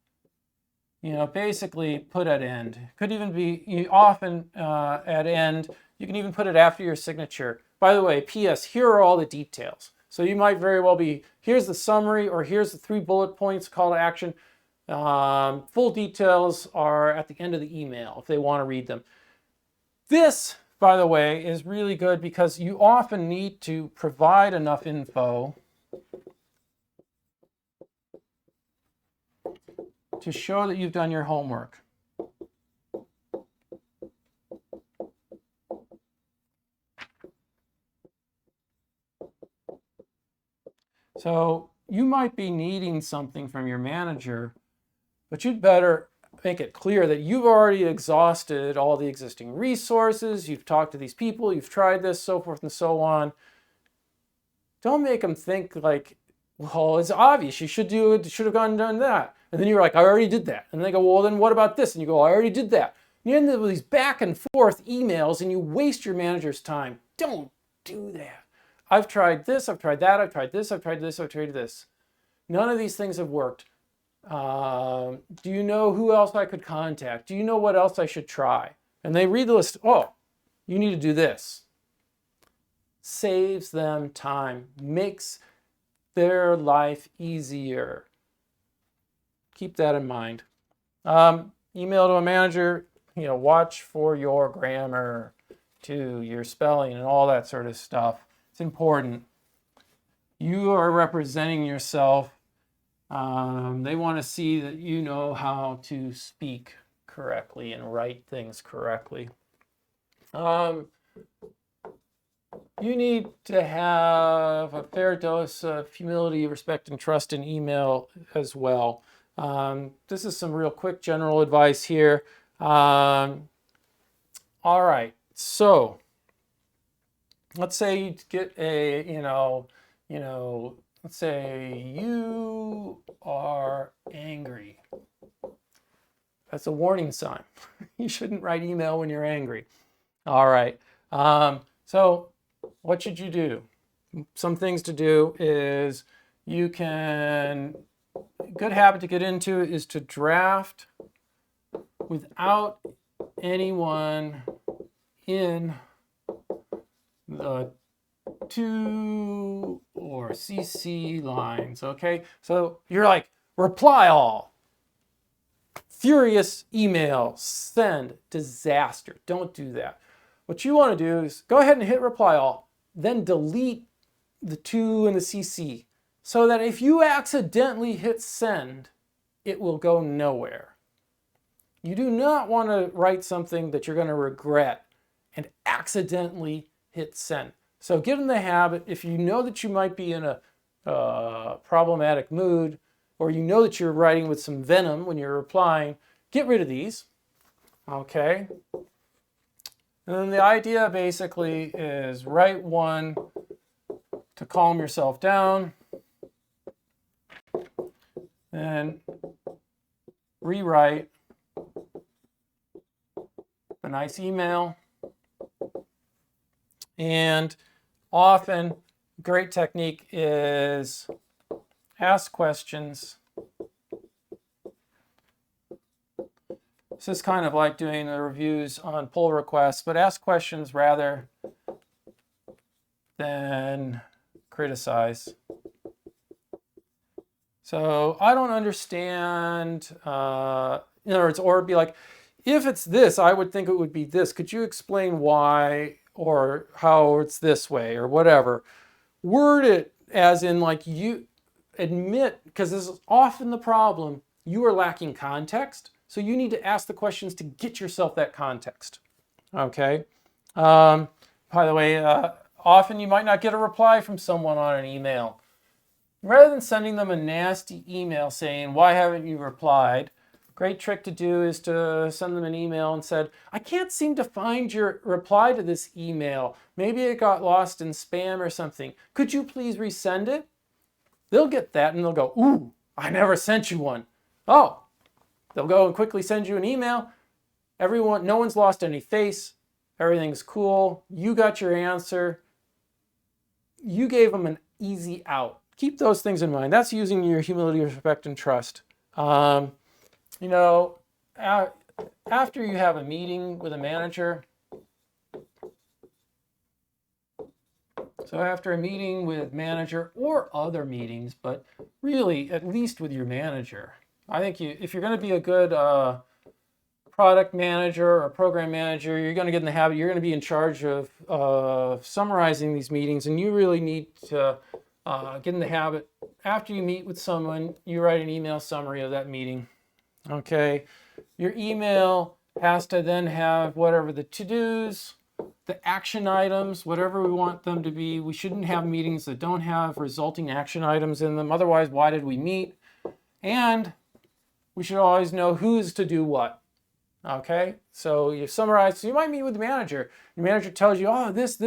basically put at end. Could even be often at end. You can even put it after your signature. By the way, P.S., here are all the details. So you might very well be, here's the summary, or here's the 3 bullet points, call to action. Full details are at the end of the email if they want to read them. This, by the way, is really good because you often need to provide enough info to show that you've done your homework. So you might be needing something from your manager, but you'd better make it clear that you've already exhausted all the existing resources, you've talked to these people, you've tried this, so forth and so on. Don't make them think like, well, it's obvious. You should do it. Should have gone and done that. And then you're like, I already did that. And they go, well, then what about this? And you go, I already did that. And you end up with these back and forth emails and you waste your manager's time. Don't do that. I've tried this, I've tried that, I've tried this, I've tried this, I've tried this. None of these things have worked. Do you know who else I could contact? Do you know what else I should try? And they read the list. Oh, you need to do this. Saves them time, makes their life easier. Keep that in mind. Email to a manager, watch for your grammar too, your spelling and all that sort of stuff. It's important. You are representing yourself. They want to see that you know how to speak correctly and write things correctly. You need to have a fair dose of humility, respect, and trust in email as well. This is some real quick general advice here. All right, so let's say you get a, let's say you are angry. That's a warning sign. You shouldn't write email when you're angry. All right. So what should you do? Some things to do is you can, good habit to get into is to draft without anyone in the to or CC lines, okay? So you're like, reply all. Furious email, send, disaster. Don't do that. What you want to do is go ahead and hit reply all, then delete the to and the CC so that if you accidentally hit send, it will go nowhere. You do not want to write something that you're going to regret and accidentally hit send. So get in the habit, if you know that you might be in a problematic mood, or you know that you're writing with some venom when you're replying, get rid of these, okay? And then the idea basically is write one to calm yourself down, and rewrite a nice email. And often, great technique is ask questions. This is kind of like doing the reviews on pull requests, but ask questions rather than criticize. So I don't understand, in other words, or be like, if it's this, I would think it would be this. Could you explain why or how it's this way or whatever? Word it as in like you admit, because this is often the problem, you are lacking context. So you need to ask the questions to get yourself that context, okay? By the way, often you might not get a reply from someone on an email. Rather than sending them a nasty email saying, why haven't you replied? Great trick to do is to send them an email and said, I can't seem to find your reply to this email. Maybe it got lost in spam or something. Could you please resend it? They'll get that and they'll go, ooh, I never sent you one. Oh, they'll go and quickly send you an email. No one's lost any face. Everything's cool. You got your answer. You gave them an easy out. Keep those things in mind. That's using your humility, respect, and trust. After you have a meeting with a manager, so after a meeting with manager or other meetings, but really at least with your manager, I think if you're going to be a good product manager or program manager, you're going to get in the habit, you're going to be in charge of summarizing these meetings, and you really need to get in the habit, after you meet with someone, you write an email summary of that meeting, okay? Your email has to then have whatever the to-dos, the action items, whatever we want them to be. We shouldn't have meetings that don't have resulting action items in them. Otherwise, why did we meet? And we should always know who's to do what. Okay, so you summarize. So you might meet with the manager. Your manager tells you, oh, this.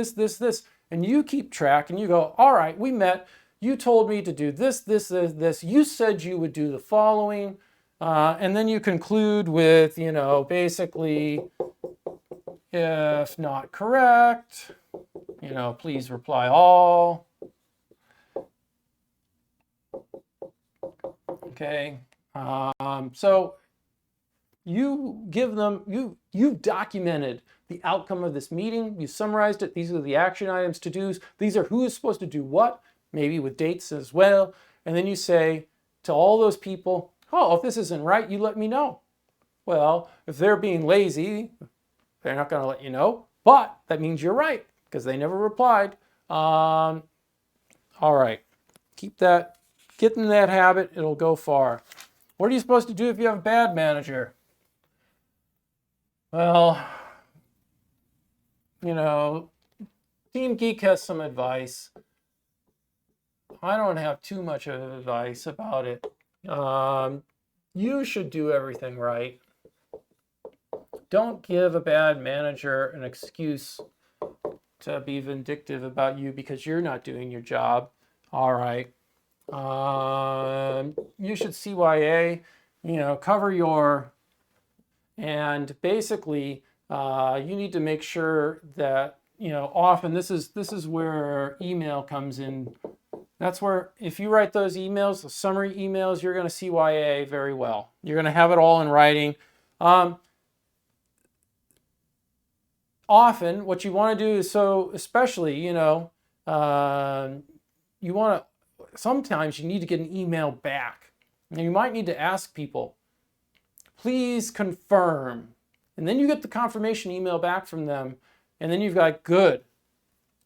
and you keep track and you go, all right, we met. You told me to do this, this, this, this. You said you would do the following. And then you conclude with, basically, if not correct, please reply all. Okay. So you give them, you've documented the outcome of this meeting. You summarized it. These are the action items, to-dos. These are who is supposed to do what, maybe with dates as well. And then you say to all those people, oh, if this isn't right, you let me know. Well, if they're being lazy, they're not going to let you know. But that means you're right because they never replied. All right. Keep that. Get in that habit. It'll go far. What are you supposed to do if you have a bad manager? Well, Team Geek has some advice. I don't have too much of advice about it. You should do everything right. Don't give a bad manager an excuse to be vindictive about you because you're not doing your job. All right. You should CYA, cover your, and basically you need to make sure that, often this is where email comes in. That's where, if you write those emails, the summary emails, you're going to CYA very well. You're going to have it all in writing. Often what you want to do is, especially, you want to, sometimes you need to get an email back. And you might need to ask people, please confirm. And then you get the confirmation email back from them. And then you've got, good.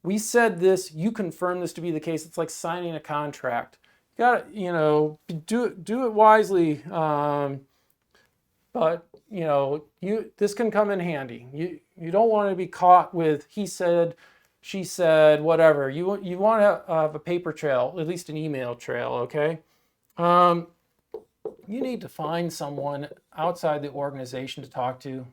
We said this, you confirm this to be the case. It's like signing a contract. You got to, do it wisely. But, this can come in handy. You don't want to be caught with he said, she said, whatever. You want to have a paper trail, at least an email trail, okay? You need to find someone outside the organization to talk to.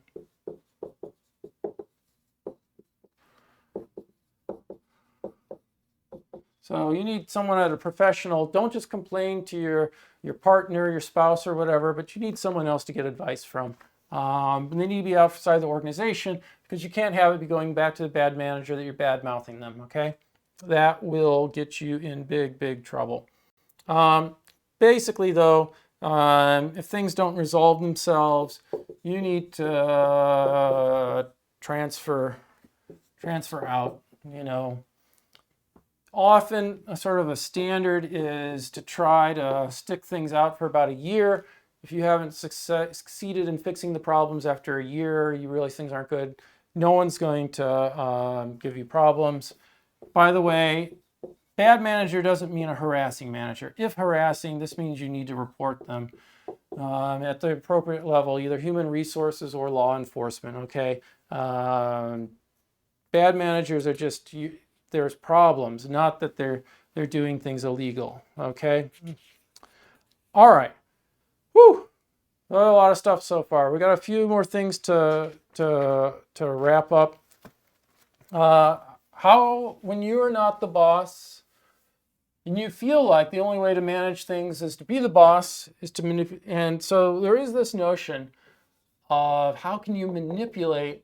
So you need someone at a professional. Don't just complain to your partner, your spouse, or whatever, but you need someone else to get advice from. And they need to be outside the organization because you can't have it be going back to the bad manager that you're bad-mouthing them, okay? That will get you in big, big trouble. Basically, though, if things don't resolve themselves, you need to transfer out, Often, a sort of a standard is to try to stick things out for about a year. If you haven't succeeded in fixing the problems after a year, you realize things aren't good, no one's going to give you problems. By the way, bad manager doesn't mean a harassing manager. If harassing, this means you need to report them at the appropriate level, either human resources or law enforcement, okay? Bad managers are just... there's problems, not that they're doing things illegal, okay? All right. Whew. A lot of stuff so far. We got a few more things to wrap up. When you are not the boss and you feel like the only way to manage things is to be the boss, is to manipulate, and so there is this notion of how can you manipulate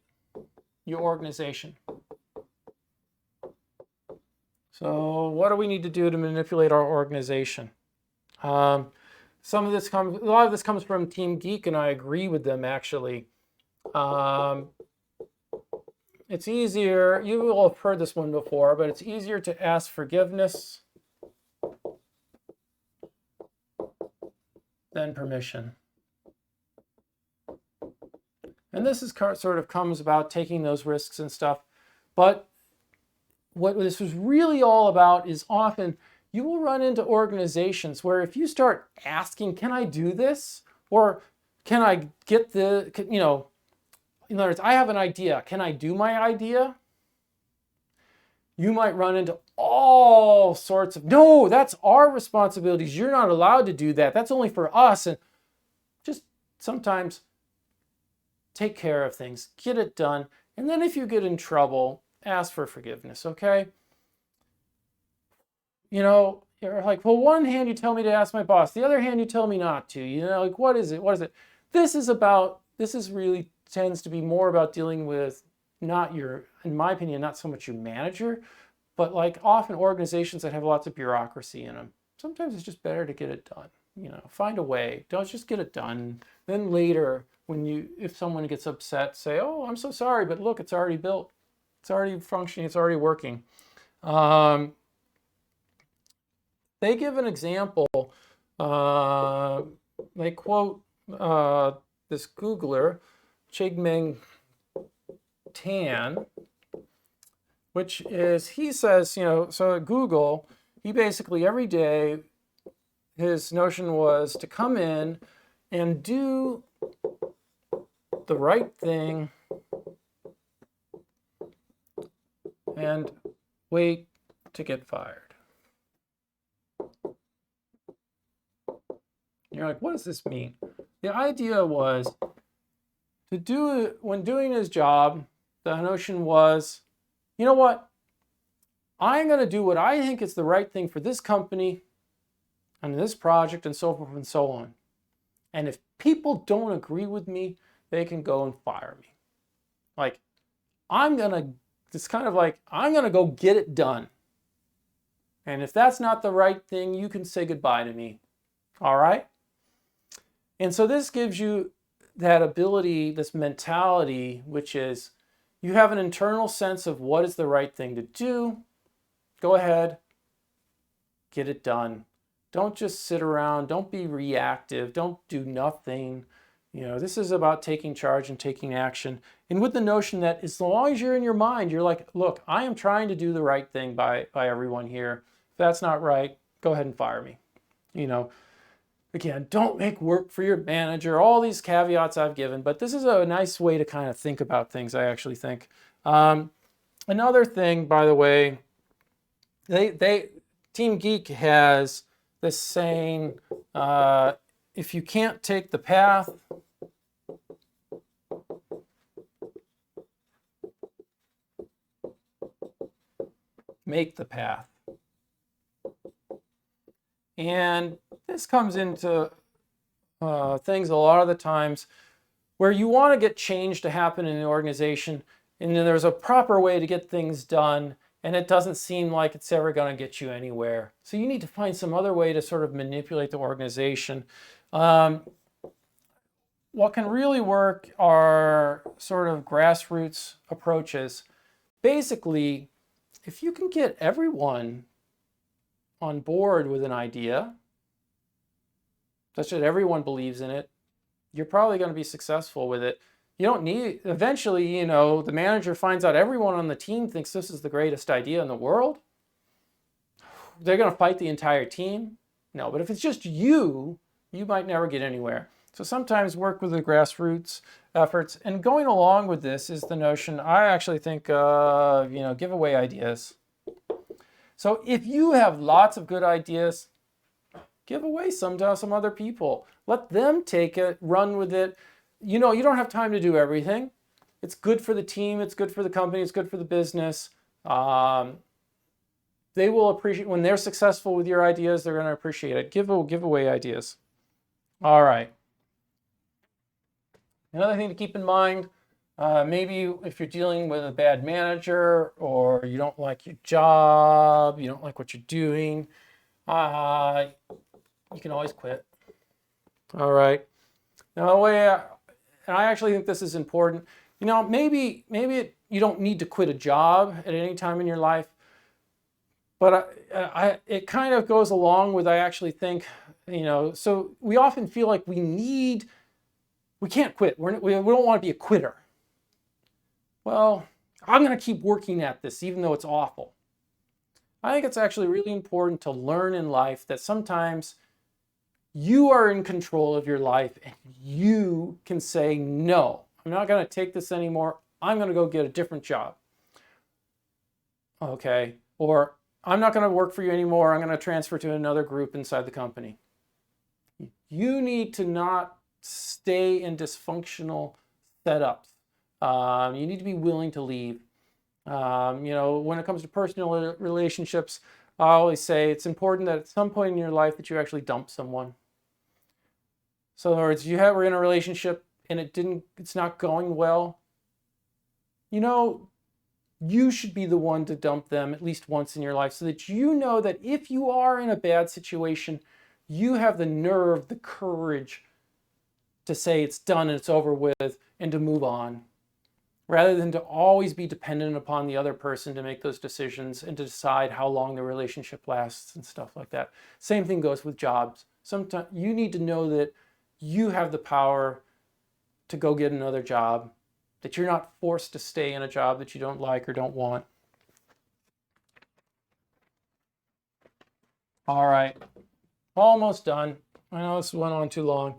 your organization. So what do we need to do to manipulate our organization? A lot of this comes from Team Geek, and I agree with them, actually. It's easier, you will have heard this one before, but it's easier to ask forgiveness than permission. And this is sort of comes about taking those risks and stuff, but what this was really all about is often you will run into organizations where if you start asking, can I do this? Or can I get in other words, I have an idea. Can I do my idea? You might run into all sorts of, no, that's our responsibilities. You're not allowed to do that. That's only for us. And just sometimes take care of things, get it done. And then if you get in trouble, ask for forgiveness, okay? you're like, well, one hand you tell me to ask my boss, the other hand you tell me not to. Like, what is it? What is it? This is really tends to be more about dealing with not your, in my opinion, not so much your manager, but like often organizations that have lots of bureaucracy in them. Sometimes it's just better to get it done. Find a way. Don't just get it done. Then later, if someone gets upset, say, "Oh, I'm so sorry, but look, it's already built. It's already functioning. It's already working." They give an example. They quote this Googler, Chigmeng Tan, which is, he says, so at Google, he basically every day, his notion was to come in and do the right thing and wait to get fired. You're like, what does this mean? The idea was to do it when doing his job. The notion was, you know what? I'm going to do what I think is the right thing for this company and this project and so forth and so on. And if people don't agree with me, they can go and fire me. Like, it's kind of like, I'm going to go get it done. And if that's not the right thing, you can say goodbye to me. All right? And so this gives you that ability, this mentality, which is you have an internal sense of what is the right thing to do. Go ahead, get it done. Don't just sit around. Don't be reactive. Don't do nothing. This is about taking charge and taking action. And with the notion that as long as you're in your mind, you're like, look, I am trying to do the right thing by everyone here. If that's not right, go ahead and fire me. Again, don't make work for your manager, all these caveats I've given, but this is a nice way to kind of think about things, I actually think. Another thing, by the way, Team Geek has this saying, if you can't take the path, make the path. And this comes into things a lot of the times where you want to get change to happen in the organization, and then there's a proper way to get things done, and it doesn't seem like it's ever going to get you anywhere. So you need to find some other way to sort of manipulate the organization. What can really work are sort of grassroots approaches. Basically, if you can get everyone on board with an idea, such that everyone believes in it, you're probably going to be successful with it. You don't need, eventually, the manager finds out everyone on the team thinks this is the greatest idea in the world. They're going to fight the entire team? No, but if it's just you might never get anywhere. So sometimes work with the grassroots efforts. And going along with this is the notion, I actually think, give away ideas. So if you have lots of good ideas, give away some to some other people. Let them take it, run with it. You don't have time to do everything. It's good for the team. It's good for the company. It's good for the business. They will appreciate, when they're successful with your ideas, they're going to appreciate it. Give away ideas. All right. Another thing to keep in mind, maybe if you're dealing with a bad manager or you don't like your job, you don't like what you're doing, you can always quit. All right. Now, and I actually think this is important. Maybe you don't need to quit a job at any time in your life, but it kind of goes along with, I actually think, so we often feel like we can't quit. We don't want to be a quitter. Well, I'm going to keep working at this, even though it's awful. I think it's actually really important to learn in life that sometimes you are in control of your life and you can say, no, I'm not going to take this anymore. I'm going to go get a different job. Okay. Or I'm not going to work for you anymore. I'm going to transfer to another group inside the company. You need to not stay in dysfunctional setups. You need to be willing to leave. When it comes to personal relationships, I always say it's important that at some point in your life that you actually dump someone. So in other words, we're in a relationship and it's not going well. You should be the one to dump them at least once in your life so that you know that if you are in a bad situation, you have the nerve, the courage to say it's done and it's over with and to move on, rather than to always be dependent upon the other person to make those decisions and to decide how long the relationship lasts and stuff like that. Same thing goes with jobs. Sometimes you need to know that you have the power to go get another job, that you're not forced to stay in a job that you don't like or don't want. All right, almost done. I know this went on too long.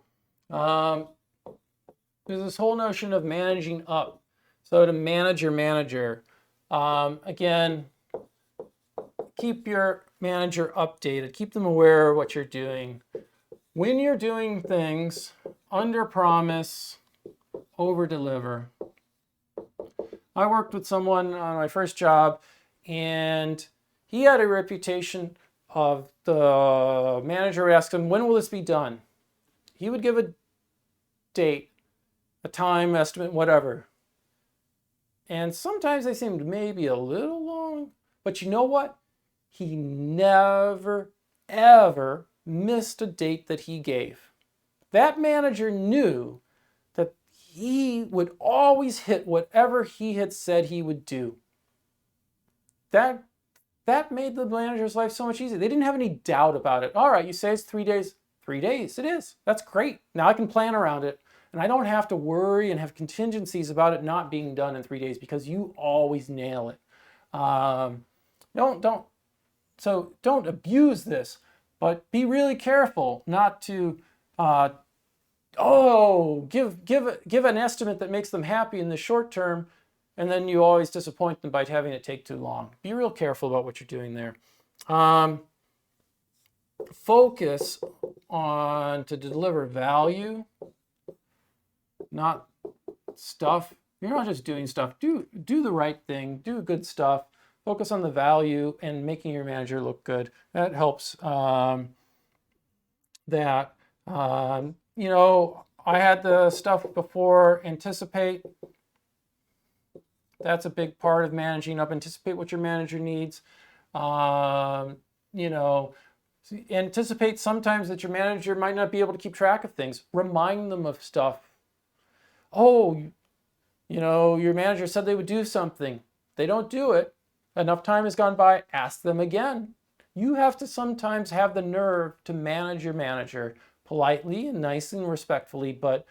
There's this whole notion of managing up. So to manage your manager, again, keep your manager updated. Keep them aware of what you're doing. When you're doing things, under promise, over deliver. I worked with someone on my first job, and he had a reputation of the manager asked him, when will this be done? He would give a date, a time estimate, whatever. And sometimes they seemed maybe a little long, but you know what? He never, ever missed a date that he gave. That manager knew that he would always hit whatever he had said he would do. That made the manager's life so much easier. They didn't have any doubt about it. All right, you say it's 3 days. 3 days, it is. That's great. Now I can plan around it. And I don't have to worry and have contingencies about it not being done in 3 days because you always nail it. Don't abuse this, but be really careful not to give an estimate that makes them happy in the short term, and then you always disappoint them by having it take too long. Be real careful about what you're doing there. Focus on to deliver value, not stuff. You're not just doing stuff. Do the right thing. Do good stuff. Focus on the value and making your manager look good. That helps. I had the stuff before. Anticipate. That's a big part of managing up. Anticipate what your manager needs. Anticipate sometimes that your manager might not be able to keep track of things. Remind them of stuff. Your manager said they would do something. They don't do it. Enough time has gone by. Ask them again. You have to sometimes have the nerve to manage your manager politely and nicely and respectfully, but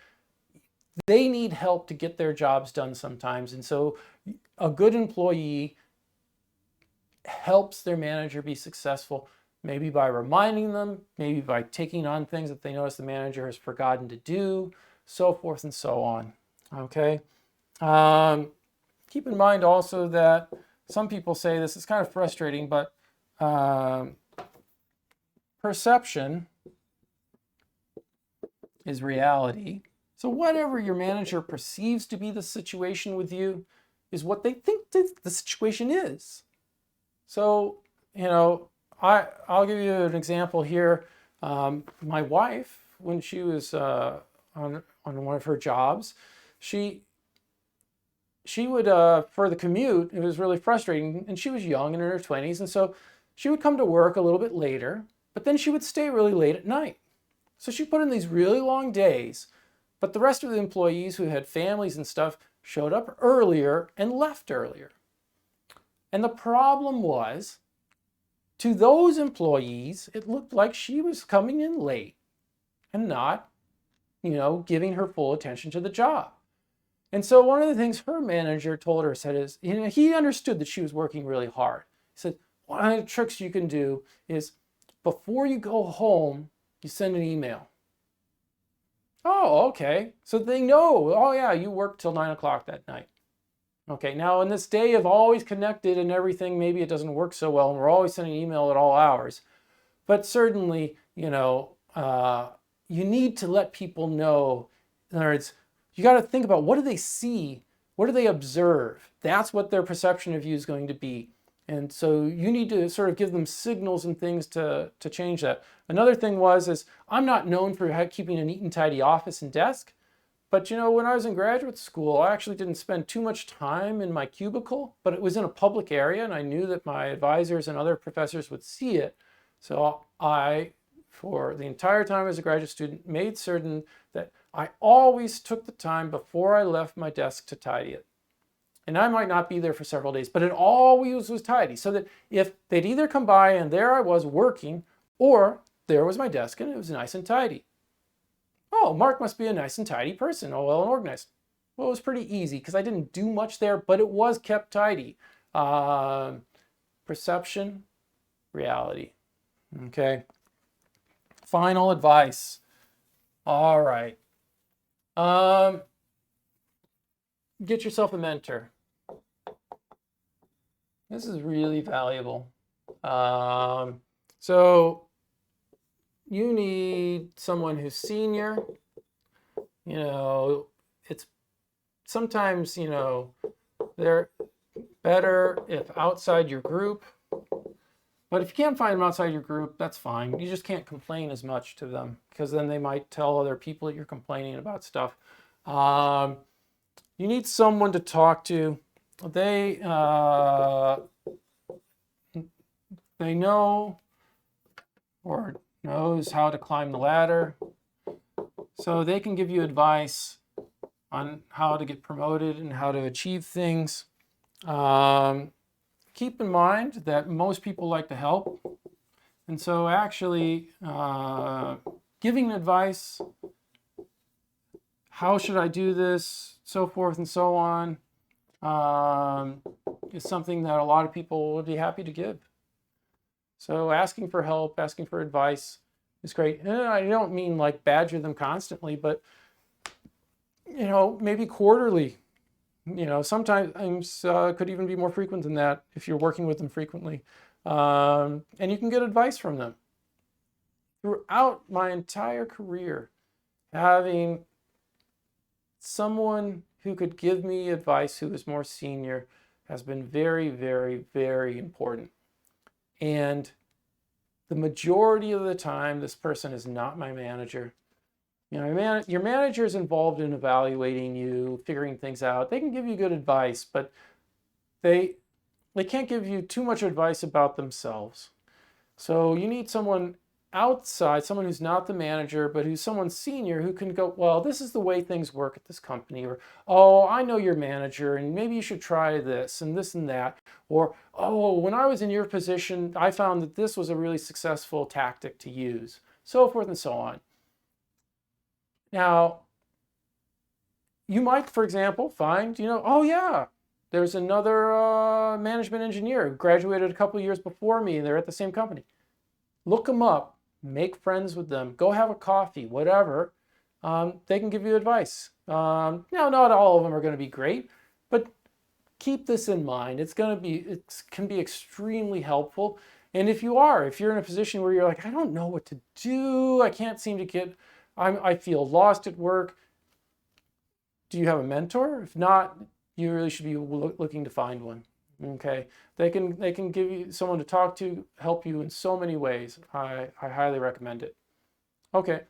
they need help to get their jobs done sometimes. And so a good employee helps their manager be successful, maybe by reminding them, maybe by taking on things that they notice the manager has forgotten to do, so forth and so on. Okay. Keep in mind also that some people say this is kind of frustrating, but perception is reality. So whatever your manager perceives to be the situation with you is what they think the situation is. So, I'll give you an example here. My wife, when she was on one of her jobs, she would, for the commute, it was really frustrating, and she was young and in her 20s, and so she would come to work a little bit later, but then she would stay really late at night. So she put in these really long days, but the rest of the employees who had families and stuff showed up earlier and left earlier. And the problem was, to those employees, it looked like she was coming in late and not, giving her full attention to the job. And so one of the things her manager told her is, he understood that she was working really hard. He said, one of the tricks you can do is before you go home, you send an email. Oh, okay. So they know, oh yeah, you worked till 9 o'clock that night. Okay, now in this day of always connected and everything, maybe it doesn't work so well and we're always sending email at all hours. But certainly, you need to let people know. In other words, you got to think about what do they see? What do they observe? That's what their perception of you is going to be. And so you need to sort of give them signals and things to change that. Another thing is I'm not known for keeping a neat and tidy office and desk. But when I was in graduate school, I actually didn't spend too much time in my cubicle, but it was in a public area and I knew that my advisors and other professors would see it. So I, for the entire time as a graduate student, made certain that I always took the time before I left my desk to tidy it. And I might not be there for several days, but it always was tidy, so that if they'd either come by and there I was working, or there was my desk and it was nice and tidy. Oh, Mark must be a nice and tidy person. Oh, well organized. Well, it was pretty easy because I didn't do much there, but it was kept tidy. Perception, reality. Okay. Final advice. All right. Get yourself a mentor. This is really valuable. So you need someone who's senior. It's sometimes, they're better if outside your group. But if you can't find them outside your group, that's fine. You just can't complain as much to them because then they might tell other people that you're complaining about stuff. You need someone to talk to. They know or knows how to climb the ladder, so they can give you advice on how to get promoted and how to achieve things. Keep in mind that most people like to help, and so actually giving advice, how should I do this, so forth and so on, is something that a lot of people would be happy to give. So asking for help, asking for advice is great. And I don't mean like badger them constantly, but maybe quarterly. Sometimes could even be more frequent than that if you're working with them frequently. And you can get advice from them. Throughout my entire career, having someone who could give me advice who is more senior has been very, very, very important. And the majority of the time, this person is not my manager. Your manager is involved in evaluating you, figuring things out. They can give you good advice, but they can't give you too much advice about themselves. So you need someone outside, someone who's not the manager, but who's someone senior who can go, well, this is the way things work at this company, or, oh, I know your manager and maybe you should try this and that, or, oh, when I was in your position, I found that this was a really successful tactic to use, so forth and so on. Now, you might, for example, find, oh yeah, there's another management engineer who graduated a couple of years before me and they're at the same company. Look them up. Make friends with them, go have a coffee, whatever. They can give you advice. Now, not all of them are going to be great, but keep this in mind. It can be extremely helpful. And if you're in a position where you're like, I don't know what to do, I can't seem to I feel lost at work. Do you have a mentor? If not, you really should be looking to find one. Okay, they can give you someone to talk to, help you in so many ways. I highly recommend it. Okay.